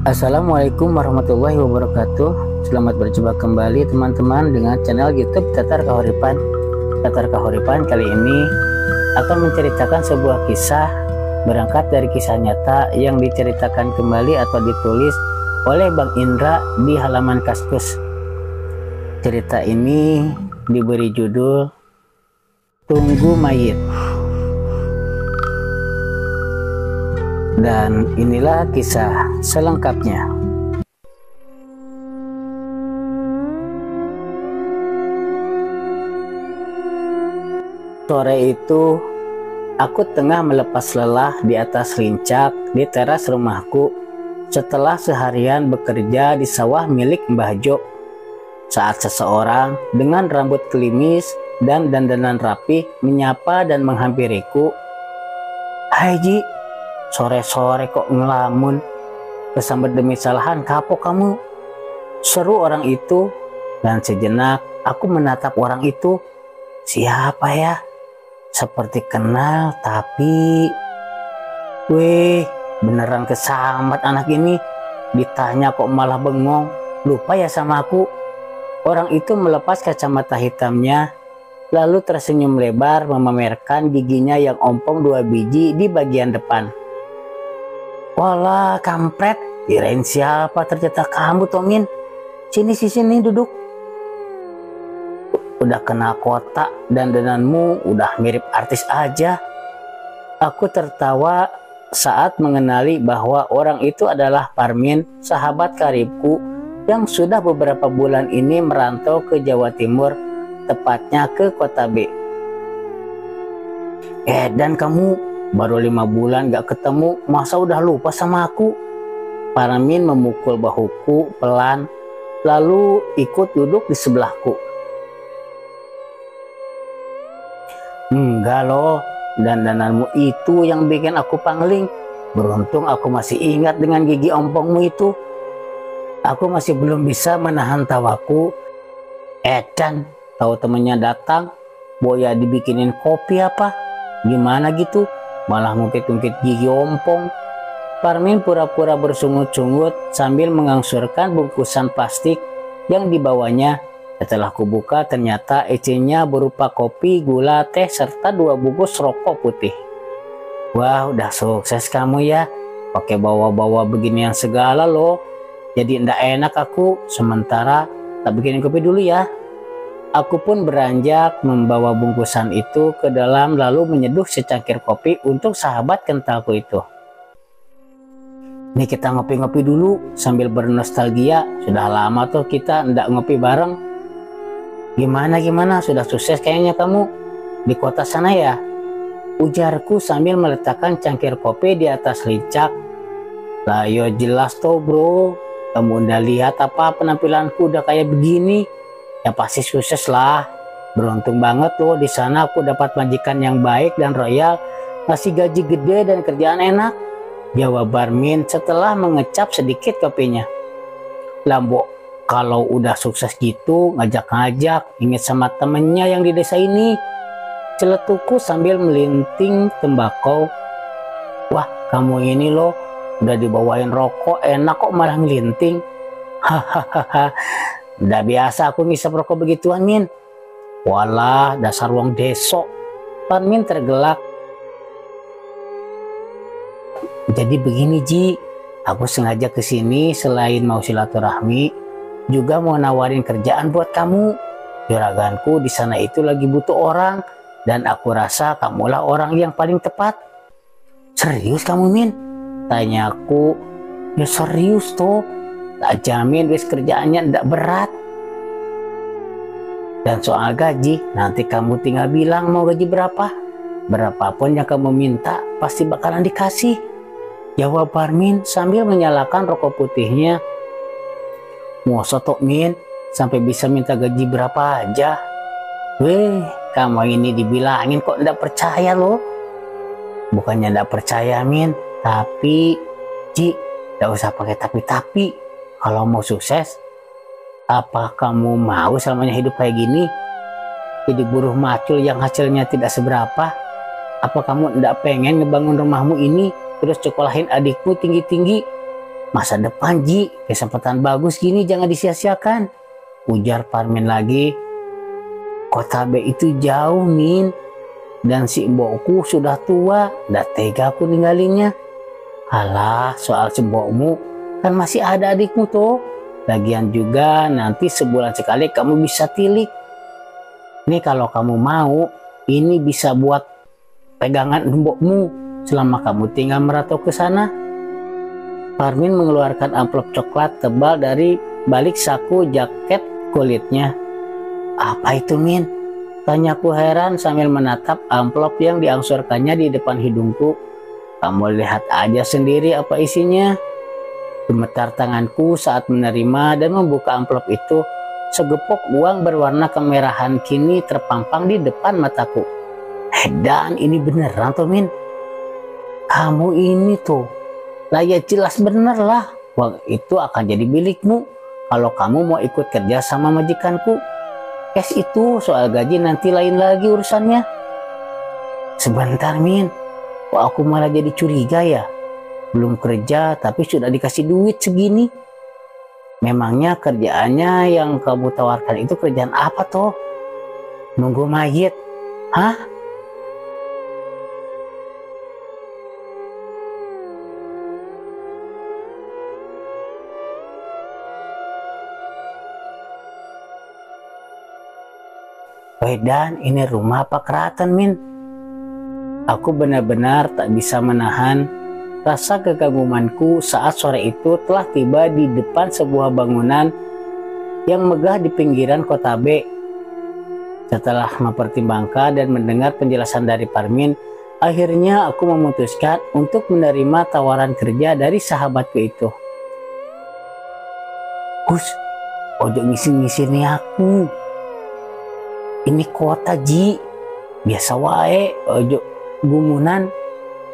Assalamualaikum warahmatullahi wabarakatuh. Selamat berjumpa kembali teman-teman dengan channel YouTube Tatar Kahuripan. Tatar Kahuripan kali ini akan menceritakan sebuah kisah berangkat dari kisah nyata yang diceritakan kembali atau ditulis oleh Bang Indra di halaman Kaskus. Cerita ini diberi judul Tunggu Mayit. Dan inilah kisah selengkapnya. Sore itu, aku tengah melepas lelah di atas rincak di teras rumahku setelah seharian bekerja di sawah milik Mbah Jo. Saat seseorang dengan rambut klimis dan dandanan rapi menyapa dan menghampiriku. "Hai Ji, sore-sore kok ngelamun, kesambet demi salahan kapok kamu," seru orang itu, dan sejenak aku menatap orang itu. Siapa ya? Seperti kenal tapi... Weh, beneran kesambat anak ini. Ditanya kok malah bengong, lupa ya sama aku. Orang itu melepas kacamata hitamnya, lalu tersenyum lebar memamerkan giginya yang ompong 2 biji di bagian depan. "Walah kampret, kirain siapa, ternyata kamu Tomin. Sini duduk. Udah kena kotak dan dandanmu udah mirip artis aja." Aku tertawa saat mengenali bahwa orang itu adalah Parmin, sahabat karibku yang sudah beberapa bulan ini merantau ke Jawa Timur, tepatnya ke Kota B. Dan kamu baru 5 bulan gak ketemu, masa udah lupa sama aku?" Parmin memukul bahuku pelan, lalu ikut duduk di sebelahku. "Enggak loh, dandananmu itu yang bikin aku pangling. Beruntung aku masih ingat dengan gigi ompongmu itu." Aku masih belum bisa menahan tawaku. Dan tahu temennya datang, boya dibikinin kopi apa? Gimana gitu? Malah ngungkit-ngungkit gigi ompong. Parmin pura-pura bersungut-sungut sambil mengangsurkan bungkusan plastik yang dibawanya. Setelah kubuka, ternyata isinya berupa kopi, gula, teh, serta 2 bungkus rokok putih. "Wah, udah sukses kamu ya. Pakai bawa-bawa beginian segala loh. Jadi ndak enak aku. Sementara tak bikinin kopi dulu ya." Aku pun beranjak membawa bungkusan itu ke dalam lalu menyeduh secangkir kopi untuk sahabat kentalku itu. "Nih kita ngopi-ngopi dulu sambil bernostalgia. Sudah lama tuh kita ndak ngopi bareng. Gimana, sudah sukses kayaknya kamu di kota sana ya?" ujarku sambil meletakkan cangkir kopi di atas rincak. "Lah yo jelas toh bro, kamu udah lihat apa penampilanku udah kayak begini. Ya pasti sukses lah. Beruntung banget loh, di sana aku dapat majikan yang baik dan royal, ngasih gaji gede dan kerjaan enak," jawab Parmin setelah mengecap sedikit kopinya. "Lambo, kalau udah sukses gitu ngajak-ngajak, inget sama temennya yang di desa ini," celetuku sambil melinting tembakau. "Wah, kamu ini loh, udah dibawain rokok enak kok malah ngelinting." "Hahaha, udah biasa aku ngisap rokok begituan Min." "Walah, dasar wong desok," Parmin tergelak. "Jadi begini Ji, aku sengaja kesini selain mau silaturahmi, juga mau nawarin kerjaan buat kamu. Juraganku di sana itu lagi butuh orang, dan aku rasa kamulah orang yang paling tepat." "Serius kamu Min?" tanyaku. "Ya serius toh, tak jamin wis kerjaannya ndak berat. Dan soal gaji, nanti kamu tinggal bilang mau gaji berapa. Berapapun yang kamu minta pasti bakalan dikasih," jawab Parmin sambil menyalakan rokok putihnya. "Masa tok Min, sampai bisa minta gaji berapa aja?" "Weh, kamu ini dibilangin kok ndak percaya loh." "Bukannya ndak percaya Min, tapi Ji, ndak usah pakai tapi-tapi. Kalau mau sukses, apa kamu mau selamanya hidup kayak gini? Jadi buruh macul yang hasilnya tidak seberapa? Apa kamu ndak pengen ngebangun rumahmu ini, terus sekolahin adikmu tinggi-tinggi? Masa depan Ji, kesempatan bagus gini jangan disia-siakan, ujar Parmin lagi. Kota B itu jauh Min, dan si mbokku sudah tua, dah tega aku ninggalinnya. Alah, soal si mbokmu, kan masih ada adikmu tuh. Lagian juga nanti sebulan sekali kamu bisa tilik. Nih kalau kamu mau, ini bisa buat pegangan mbokmu selama kamu tinggal merantau ke sana. Parmin mengeluarkan amplop coklat tebal dari balik saku jaket kulitnya. Apa itu Min? Tanyaku heran sambil menatap amplop yang diangsurkannya di depan hidungku. Kamu lihat aja sendiri apa isinya. Gemetar tanganku saat menerima dan membuka amplop itu. Segepok uang berwarna kemerahan kini terpampang di depan mataku. Dan ini beneran tuh Min. Kamu ini tuh, lah ya jelas bener lah. Uang itu akan jadi milikmu kalau kamu mau ikut kerja sama majikanku. Cash itu soal gaji nanti lain lagi urusannya. Sebentar Min, kok aku malah jadi curiga ya? Belum kerja tapi sudah dikasih duit segini. Memangnya kerjaannya yang kamu tawarkan itu kerjaan apa toh? Nunggu mayit? Hah? Dan ini rumah apa keraton Min? Aku benar-benar tak bisa menahan rasa kekagumanku saat sore itu telah tiba di depan sebuah bangunan yang megah di pinggiran kota B. Setelah mempertimbangkan dan mendengar penjelasan dari Parmin, akhirnya aku memutuskan untuk menerima tawaran kerja dari sahabatku itu. Gus, ojo ngisi-ngisi nih aku. Ini kota Ji, biasa wae, ojo gumunan.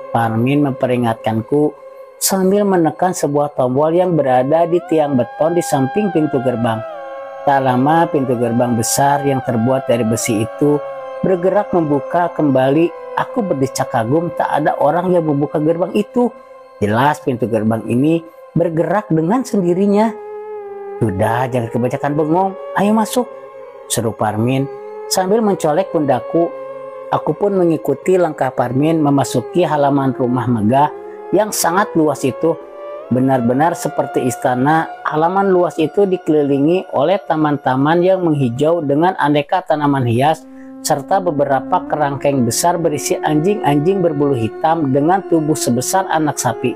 Parmin memperingatkanku sambil menekan sebuah tombol yang berada di tiang beton di samping pintu gerbang. Tak lama pintu gerbang besar yang terbuat dari besi itu bergerak membuka kembali. Aku berdecak kagum tak ada orang yang membuka gerbang itu. Jelas pintu gerbang ini bergerak dengan sendirinya. Sudah, jangan kebanyakan bengong, ayo masuk, seru Parmin sambil mencolek pundakku. Aku pun mengikuti langkah Parmin memasuki halaman rumah megah yang sangat luas itu. Benar-benar seperti istana, halaman luas itu dikelilingi oleh taman-taman yang menghijau dengan aneka tanaman hias, serta beberapa kerangkeng besar berisi anjing-anjing berbulu hitam dengan tubuh sebesar anak sapi.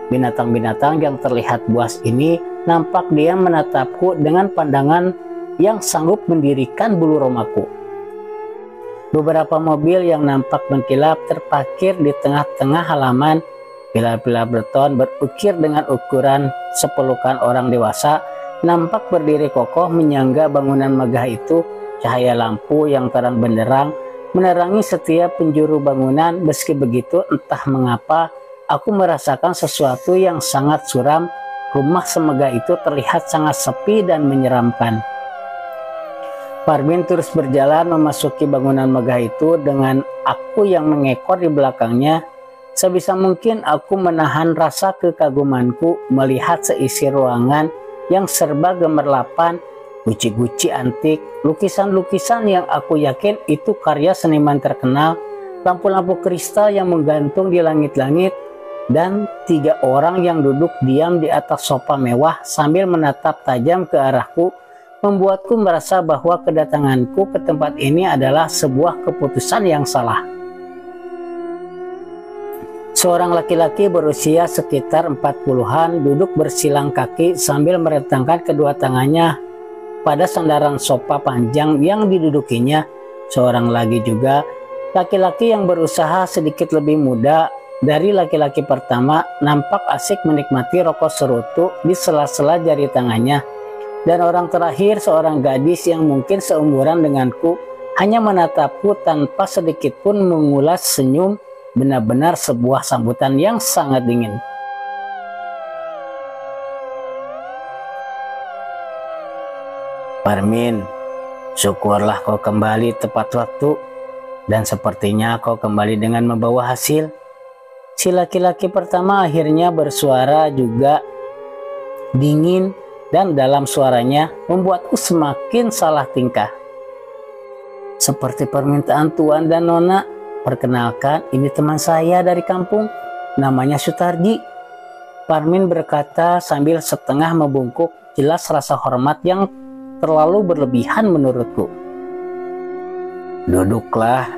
Binatang-binatang yang terlihat buas ini nampak diam menatapku dengan pandangan yang sanggup mendirikan bulu romaku. Beberapa mobil yang nampak mengkilap terparkir di tengah-tengah halaman. Pilar-pilar beton berukir dengan ukuran sepelukan orang dewasa nampak berdiri kokoh menyangga bangunan megah itu. Cahaya lampu yang terang benderang menerangi setiap penjuru bangunan. Meski begitu, entah mengapa aku merasakan sesuatu yang sangat suram. Rumah semegah itu terlihat sangat sepi dan menyeramkan. Parmin terus berjalan memasuki bangunan megah itu dengan aku yang mengekor di belakangnya. Sebisa mungkin aku menahan rasa kekagumanku melihat seisi ruangan yang serba gemerlapan, guci-guci antik, lukisan-lukisan yang aku yakin itu karya seniman terkenal, lampu-lampu kristal yang menggantung di langit-langit, dan 3 orang yang duduk diam di atas sofa mewah sambil menatap tajam ke arahku, membuatku merasa bahwa kedatanganku ke tempat ini adalah sebuah keputusan yang salah. Seorang laki-laki berusia sekitar 40-an duduk bersilang kaki sambil merentangkan kedua tangannya pada sandaran sofa panjang yang didudukinya. Seorang lagi juga laki-laki yang berusaha sedikit lebih muda dari laki-laki pertama nampak asik menikmati rokok serutu di sela-sela jari tangannya. Dan orang terakhir seorang gadis yang mungkin seumuran denganku hanya menatapku tanpa sedikit pun mengulas senyum. Benar-benar sebuah sambutan yang sangat dingin. Parmin, syukurlah kau kembali tepat waktu, dan sepertinya kau kembali dengan membawa hasil. Si laki-laki pertama akhirnya bersuara juga dingin, dan dalam suaranya membuatku semakin salah tingkah. Seperti permintaan Tuan dan Nona, perkenalkan, ini teman saya dari kampung, namanya Sutarji. Parmin berkata sambil setengah membungkuk, jelas rasa hormat yang terlalu berlebihan menurutku. Duduklah,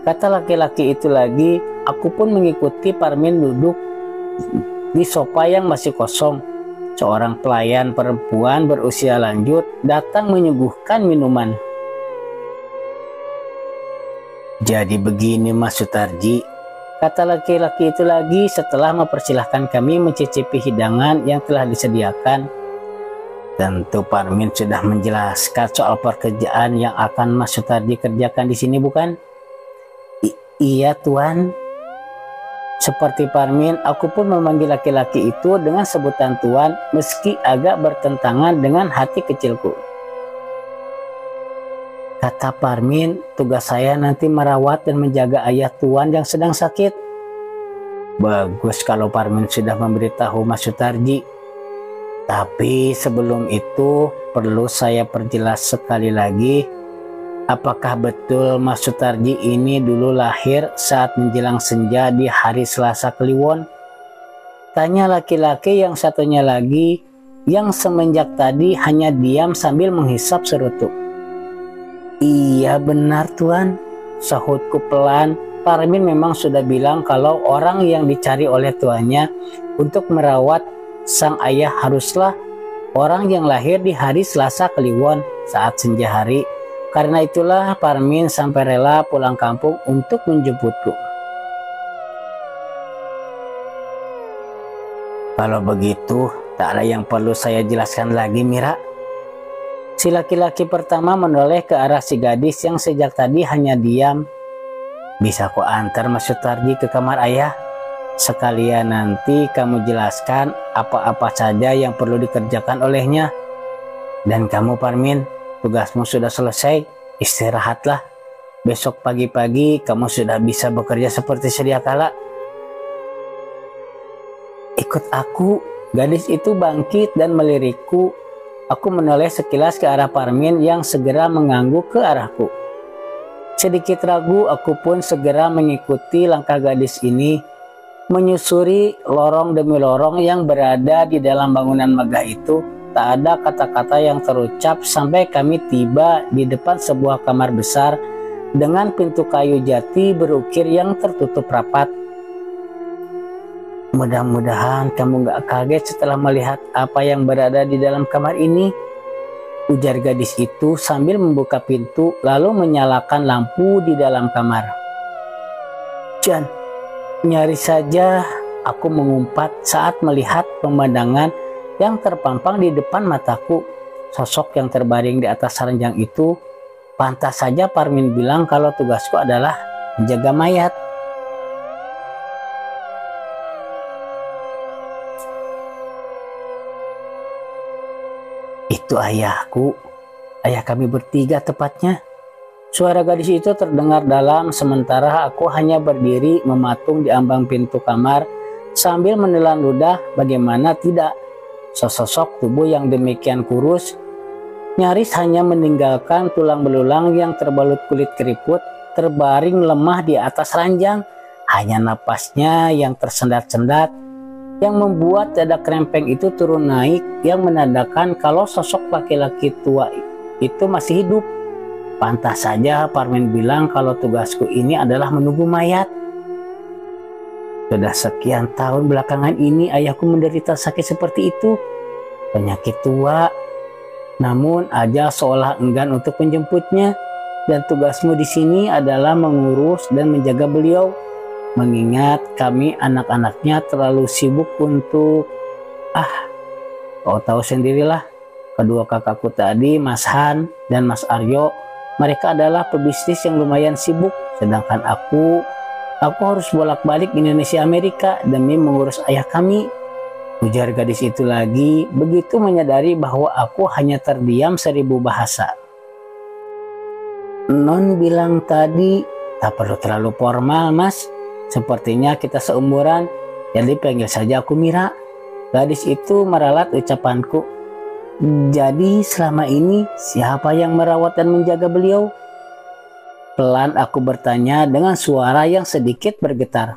kata laki-laki itu lagi. Aku pun mengikuti Parmin duduk di sofa yang masih kosong. Seorang pelayan perempuan berusia lanjut datang menyuguhkan minuman. Jadi begini Mas Sutarji, kata laki-laki itu lagi setelah mempersilahkan kami mencicipi hidangan yang telah disediakan. Tentu Parmin sudah menjelaskan soal pekerjaan yang akan Mas Sutarji kerjakan di sini, bukan? Iya Tuan. Seperti Parmin, aku pun memanggil laki-laki itu dengan sebutan Tuan meski agak bertentangan dengan hati kecilku. Kata Parmin, tugas saya nanti merawat dan menjaga ayah Tuan yang sedang sakit. Bagus kalau Parmin sudah memberitahu Mas Sutarji. Tapi sebelum itu perlu saya perjelas sekali lagi. Apakah betul Mas Sutarji ini dulu lahir saat menjelang senja di hari Selasa Kliwon? Tanya laki-laki yang satunya lagi, yang semenjak tadi hanya diam sambil menghisap serutu. Iya benar Tuan, sahutku pelan. Parmin memang sudah bilang kalau orang yang dicari oleh tuannya untuk merawat sang ayah haruslah orang yang lahir di hari Selasa Kliwon saat senja hari. Karena itulah Parmin sampai rela pulang kampung untuk menjemputku. Kalau begitu, tak ada yang perlu saya jelaskan lagi, Mira. Si laki-laki pertama menoleh ke arah si gadis yang sejak tadi hanya diam. Bisa ku antar Mas Sutarji ke kamar ayah? Sekalian nanti kamu jelaskan apa-apa saja yang perlu dikerjakan olehnya. Dan kamu Parmin, tugasmu sudah selesai, istirahatlah. Besok pagi-pagi kamu sudah bisa bekerja seperti sedia kala. Ikut aku, gadis itu bangkit dan melirikku. Aku menoleh sekilas ke arah Parmin yang segera mengangguk ke arahku. Sedikit ragu, aku pun segera mengikuti langkah gadis ini, menyusuri lorong demi lorong yang berada di dalam bangunan megah itu. Tak ada kata-kata yang terucap sampai kami tiba di depan sebuah kamar besar dengan pintu kayu jati berukir yang tertutup rapat. Mudah-mudahan kamu gak kaget setelah melihat apa yang berada di dalam kamar ini, ujar gadis itu sambil membuka pintu lalu menyalakan lampu di dalam kamar. Jan, nyaris saja aku mengumpat saat melihat pemandangan yang terpampang di depan mataku. Sosok yang terbaring di atas ranjang itu, pantas saja Parmin bilang kalau tugasku adalah menjaga mayat. Itu ayahku, ayah kami bertiga tepatnya. Suara gadis itu terdengar dalam sementara aku hanya berdiri mematung di ambang pintu kamar sambil menelan ludah. Bagaimana tidak, sesosok tubuh yang demikian kurus nyaris hanya meninggalkan tulang belulang yang terbalut kulit keriput terbaring lemah di atas ranjang. Hanya napasnya yang tersendat-sendat yang membuat dada krempeng itu turun naik, yang menandakan kalau sosok laki-laki tua itu masih hidup. Pantas saja Parmin bilang kalau tugasku ini adalah menunggu mayat. Sudah sekian tahun belakangan ini ayahku menderita sakit seperti itu, penyakit tua. Namun ajal seolah enggan untuk menjemputnya, dan tugasmu di sini adalah mengurus dan menjaga beliau. Mengingat kami anak-anaknya terlalu sibuk untuk... kau tahu sendirilah, kedua kakakku tadi, Mas Han dan Mas Aryo, mereka adalah pebisnis yang lumayan sibuk. Sedangkan aku harus bolak-balik Indonesia Amerika demi mengurus ayah kami, ujar gadis itu lagi, begitu menyadari bahwa aku hanya terdiam 1000 bahasa. Non bilang tadi, tak perlu terlalu formal Mas. Sepertinya kita seumuran, jadi panggil saja aku Mira. Gadis itu meralat ucapanku. Jadi selama ini siapa yang merawat dan menjaga beliau? Pelan aku bertanya dengan suara yang sedikit bergetar.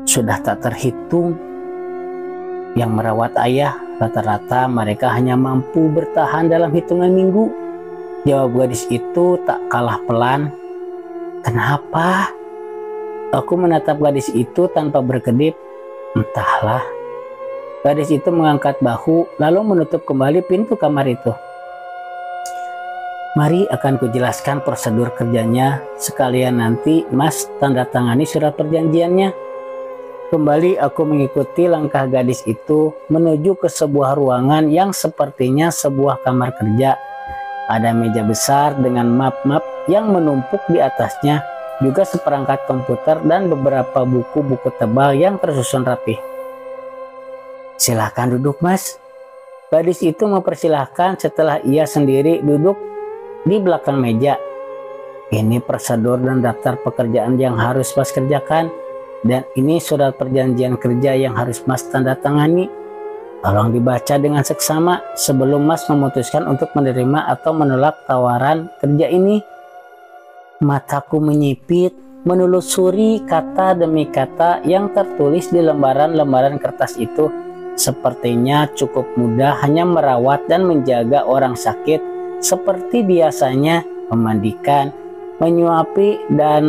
Sudah tak terhitung. Yang merawat ayah, rata-rata mereka hanya mampu bertahan dalam hitungan minggu. Jawab gadis itu tak kalah pelan. Kenapa? Aku menatap gadis itu tanpa berkedip. Entahlah. Gadis itu mengangkat bahu lalu menutup kembali pintu kamar itu. Mari akan kujelaskan prosedur kerjanya, sekalian nanti Mas tanda tangani surat perjanjiannya. Kembali aku mengikuti langkah gadis itu menuju ke sebuah ruangan yang sepertinya sebuah kamar kerja. Ada meja besar dengan map-map yang menumpuk di atasnya, juga seperangkat komputer dan beberapa buku-buku tebal yang tersusun rapi. Silahkan duduk, Mas. Gadis itu mempersilahkan setelah ia sendiri duduk di belakang meja. Ini prosedur dan daftar pekerjaan yang harus Mas kerjakan. Dan ini surat perjanjian kerja yang harus Mas tanda tangani. Tolong dibaca dengan seksama sebelum Mas memutuskan untuk menerima atau menolak tawaran kerja ini. Mataku menyipit, menelusuri kata demi kata yang tertulis di lembaran-lembaran kertas itu. Sepertinya cukup mudah hanya merawat dan menjaga orang sakit seperti biasanya, memandikan, menyuapi, dan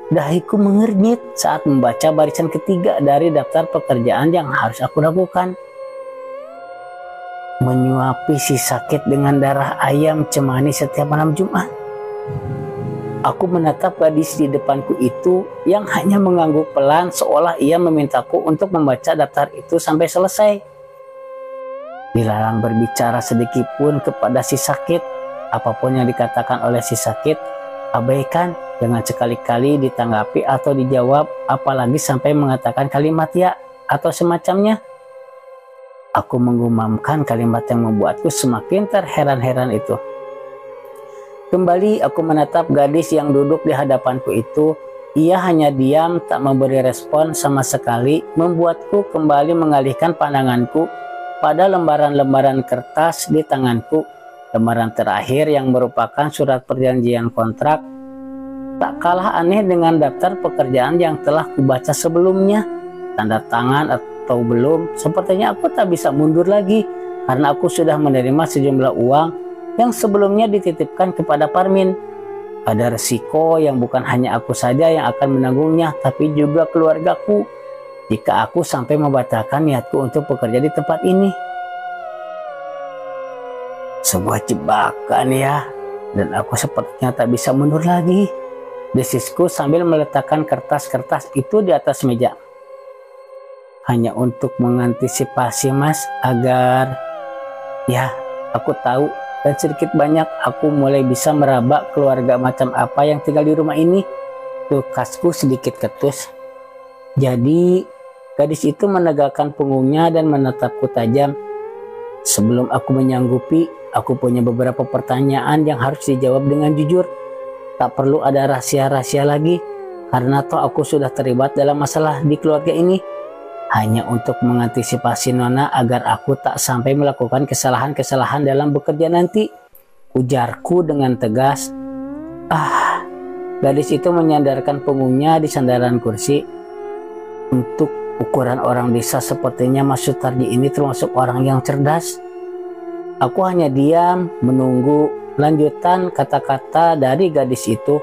dahiku mengernyit saat membaca barisan ketiga dari daftar pekerjaan yang harus aku lakukan. Menyuapi si sakit dengan darah ayam cemani setiap malam Jumat. Aku menatap gadis di depanku itu yang hanya mengangguk pelan seolah ia memintaku untuk membaca daftar itu sampai selesai. Dilarang berbicara sedikit pun kepada si sakit. Apapun yang dikatakan oleh si sakit, abaikan, jangan sekali-kali ditanggapi atau dijawab, apalagi sampai mengatakan kalimat ya atau semacamnya. Aku menggumamkan kalimat yang membuatku semakin terheran-heran itu. Kembali aku menatap gadis yang duduk di hadapanku itu. Ia hanya diam, tak memberi respon sama sekali, membuatku kembali mengalihkan pandanganku pada lembaran-lembaran kertas di tanganku. Lembaran terakhir yang merupakan surat perjanjian kontrak tak kalah aneh dengan daftar pekerjaan yang telah kubaca sebelumnya. Tanda tangan atau belum, sepertinya aku tak bisa mundur lagi karena aku sudah menerima sejumlah uang yang sebelumnya dititipkan kepada Parmin. Ada resiko yang bukan hanya aku saja yang akan menanggungnya, tapi juga keluargaku jika aku sampai membatalkan niatku untuk bekerja di tempat ini. Sebuah jebakan ya, dan aku sepertinya tak bisa mundur lagi, desisku sambil meletakkan kertas-kertas itu di atas meja. Hanya untuk mengantisipasi Mas, agar ya aku tahu dan sedikit banyak aku mulai bisa meraba keluarga macam apa yang tinggal di rumah ini. Tukasku sedikit ketus. Jadi gadis itu menegakkan punggungnya dan menatapku tajam. Sebelum aku menyanggupi, aku punya beberapa pertanyaan yang harus dijawab dengan jujur. Tak perlu ada rahasia-rahasia lagi, karena toh aku sudah terlibat dalam masalah di keluarga ini. Hanya untuk mengantisipasi Nona agar aku tak sampai melakukan kesalahan-kesalahan dalam bekerja nanti, ujarku dengan tegas. Gadis itu menyandarkan punggungnya di sandaran kursi. Untuk ukuran orang desa sepertinya Mas Sutarji ini termasuk orang yang cerdas. Aku hanya diam menunggu lanjutan kata-kata dari gadis itu.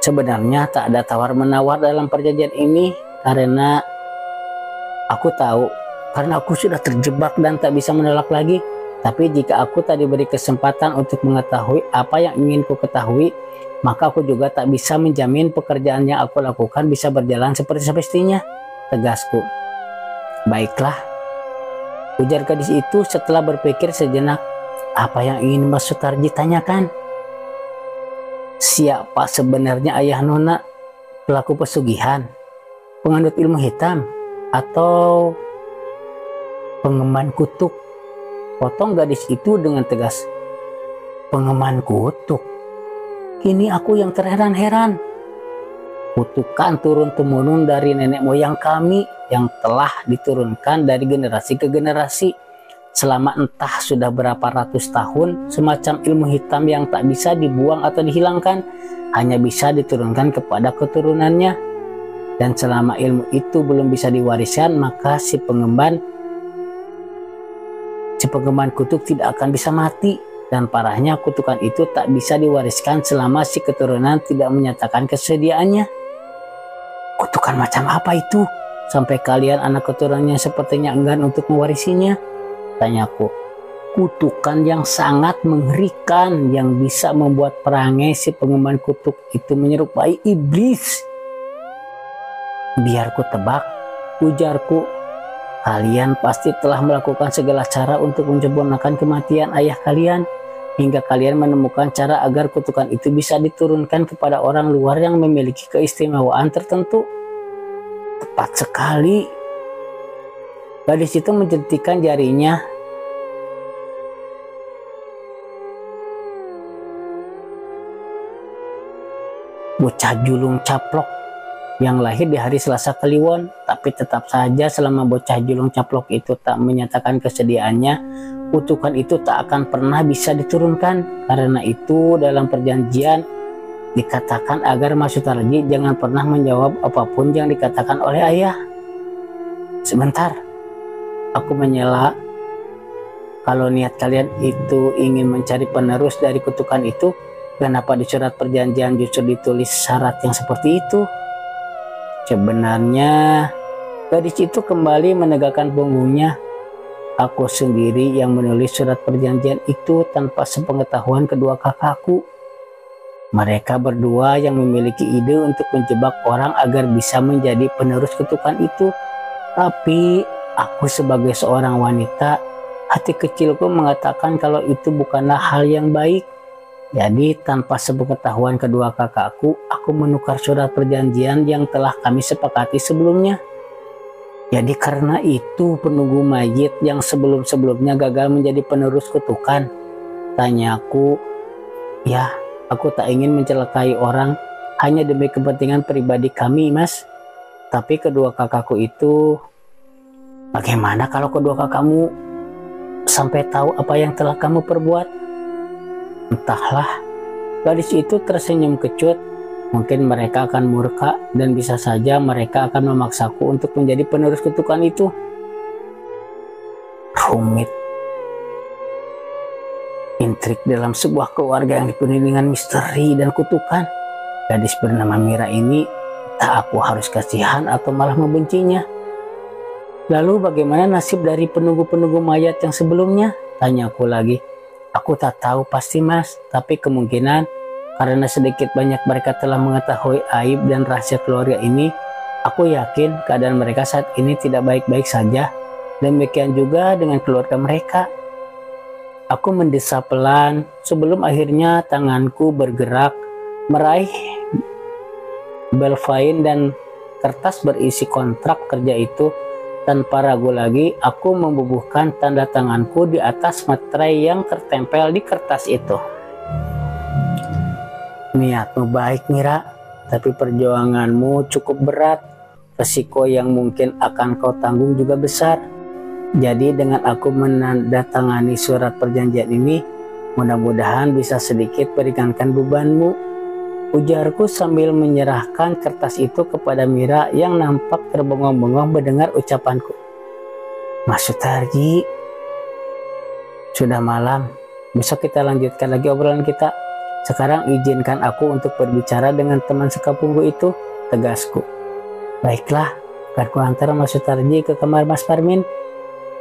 Sebenarnya tak ada tawar-menawar dalam perjanjian ini, karena aku tahu, karena aku sudah terjebak dan tak bisa menolak lagi. Tapi jika aku tak diberi kesempatan untuk mengetahui apa yang ingin ku ketahui, maka aku juga tak bisa menjamin pekerjaan yang aku lakukan bisa berjalan seperti semestinya, tegasku. Baiklah, ujar gadis itu setelah berpikir sejenak. Apa yang ingin Mas Sutarji tanyakan? Siapa sebenarnya ayah Nona? Pelaku pesugihan? Penganut ilmu hitam? Atau pengemban kutuk? Potong gadis itu dengan tegas. Pengemban kutuk? Kini aku yang terheran-heran. Kutukan turun-temurun dari nenek moyang kami yang telah diturunkan dari generasi ke generasi selama entah sudah berapa ratus tahun, semacam ilmu hitam yang tak bisa dibuang atau dihilangkan, hanya bisa diturunkan kepada keturunannya. Dan selama ilmu itu belum bisa diwariskan, maka si pengemban kutuk tidak akan bisa mati. Dan parahnya, kutukan itu tak bisa diwariskan selama si keturunan tidak menyatakan kesediaannya. Kutukan macam apa itu? Sampai kalian anak keturunannya sepertinya enggan untuk mewarisinya, tanyaku. Kutukan yang sangat mengerikan yang bisa membuat perangai si pengemban kutuk itu menyerupai iblis. Biar ku tebak, ujarku. Kalian pasti telah melakukan segala cara untuk menyempurnakan kematian ayah kalian, hingga kalian menemukan cara agar kutukan itu bisa diturunkan kepada orang luar yang memiliki keistimewaan tertentu. Tepat sekali. Gadis itu menjentikan jarinya. Bocah julung caplok yang lahir di hari Selasa Kliwon, tapi tetap saja selama bocah julung caplok itu tak menyatakan kesediaannya, kutukan itu tak akan pernah bisa diturunkan. Karena itu dalam perjanjian dikatakan agar Mas Sutarji jangan pernah menjawab apapun yang dikatakan oleh ayah. Sebentar, aku menyela. Kalau niat kalian itu ingin mencari penerus dari kutukan itu, kenapa di surat perjanjian justru ditulis syarat yang seperti itu? Sebenarnya, gadis itu kembali menegakkan punggungnya. Aku sendiri yang menulis surat perjanjian itu tanpa sepengetahuan kedua kakakku. Mereka berdua yang memiliki ide untuk menjebak orang agar bisa menjadi penerus kutukan itu. Tapi aku sebagai seorang wanita, hati kecilku mengatakan kalau itu bukanlah hal yang baik. Jadi tanpa sepengetahuan kedua kakakku, aku menukar surat perjanjian yang telah kami sepakati sebelumnya. Jadi karena itu penunggu mayit yang sebelum-sebelumnya gagal menjadi penerus kutukan, tanyaku. Ya, aku tak ingin mencelakai orang hanya demi kepentingan pribadi kami, Mas. Tapi kedua kakakku itu, bagaimana kalau kedua kakakmu sampai tahu apa yang telah kamu perbuat? Entahlah, gadis itu tersenyum kecut. Mungkin mereka akan murka dan bisa saja mereka akan memaksaku untuk menjadi penerus kutukan itu. Rumit. Intrik dalam sebuah keluarga yang dipenuhi dengan misteri dan kutukan. Gadis bernama Mira ini, tak aku harus kasihan atau malah membencinya. Lalu bagaimana nasib dari penunggu-penunggu mayat yang sebelumnya? Tanyaku lagi. Aku tak tahu pasti, Mas, tapi kemungkinan karena sedikit banyak mereka telah mengetahui aib dan rahasia keluarga ini, aku yakin keadaan mereka saat ini tidak baik-baik saja. Demikian juga dengan keluarga mereka. Aku mendesah pelan sebelum akhirnya tanganku bergerak meraih belvain dan kertas berisi kontrak kerja itu. Tanpa ragu lagi, aku membubuhkan tanda tanganku di atas materai yang tertempel di kertas itu. Niatmu baik, Mira, tapi perjuanganmu cukup berat. Resiko yang mungkin akan kau tanggung juga besar. Jadi dengan aku menandatangani surat perjanjian ini, mudah-mudahan bisa sedikit meringankan bebanmu. Ujarku sambil menyerahkan kertas itu kepada Mira yang nampak terbengong-bengong mendengar ucapanku. Mas Sutarji, sudah malam. Besok kita lanjutkan lagi obrolan kita. Sekarang izinkan aku untuk berbicara dengan teman sekampungku itu, tegasku. Baiklah, akan kuantar Mas Sutarji ke kamar Mas Parmin.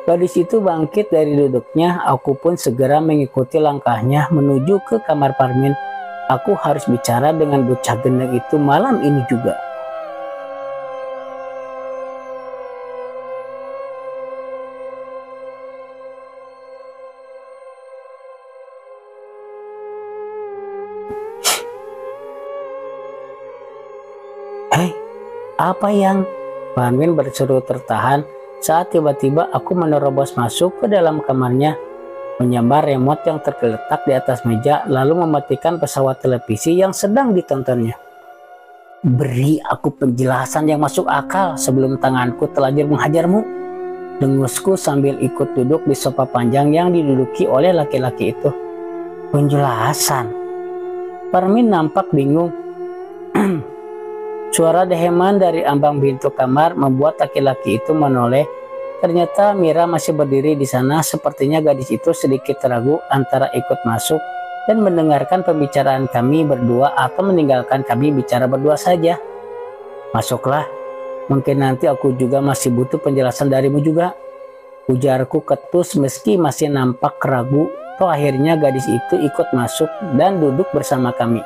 Gadis itu bangkit dari duduknya, aku pun segera mengikuti langkahnya menuju ke kamar Parmin. Aku harus bicara dengan bocah gendeng itu malam ini juga. Hei, apa yang? Parmin berseru tertahan saat tiba-tiba aku menerobos masuk ke dalam kamarnya, menyambar remote yang tergeletak di atas meja, lalu mematikan pesawat televisi yang sedang ditontonnya. Beri aku penjelasan yang masuk akal sebelum tanganku terlanjur menghajarmu, dengusku sambil ikut duduk di sofa panjang yang diduduki oleh laki-laki itu. Penjelasan? Parmin nampak bingung. Suara deheman dari ambang pintu kamar membuat laki-laki itu menoleh. Ternyata Mira masih berdiri di sana. Sepertinya gadis itu sedikit ragu antara ikut masuk dan mendengarkan pembicaraan kami berdua atau meninggalkan kami bicara berdua saja. Masuklah, mungkin nanti aku juga masih butuh penjelasan darimu juga, ujarku ketus meski masih nampak ragu. Toh akhirnya gadis itu ikut masuk dan duduk bersama kami.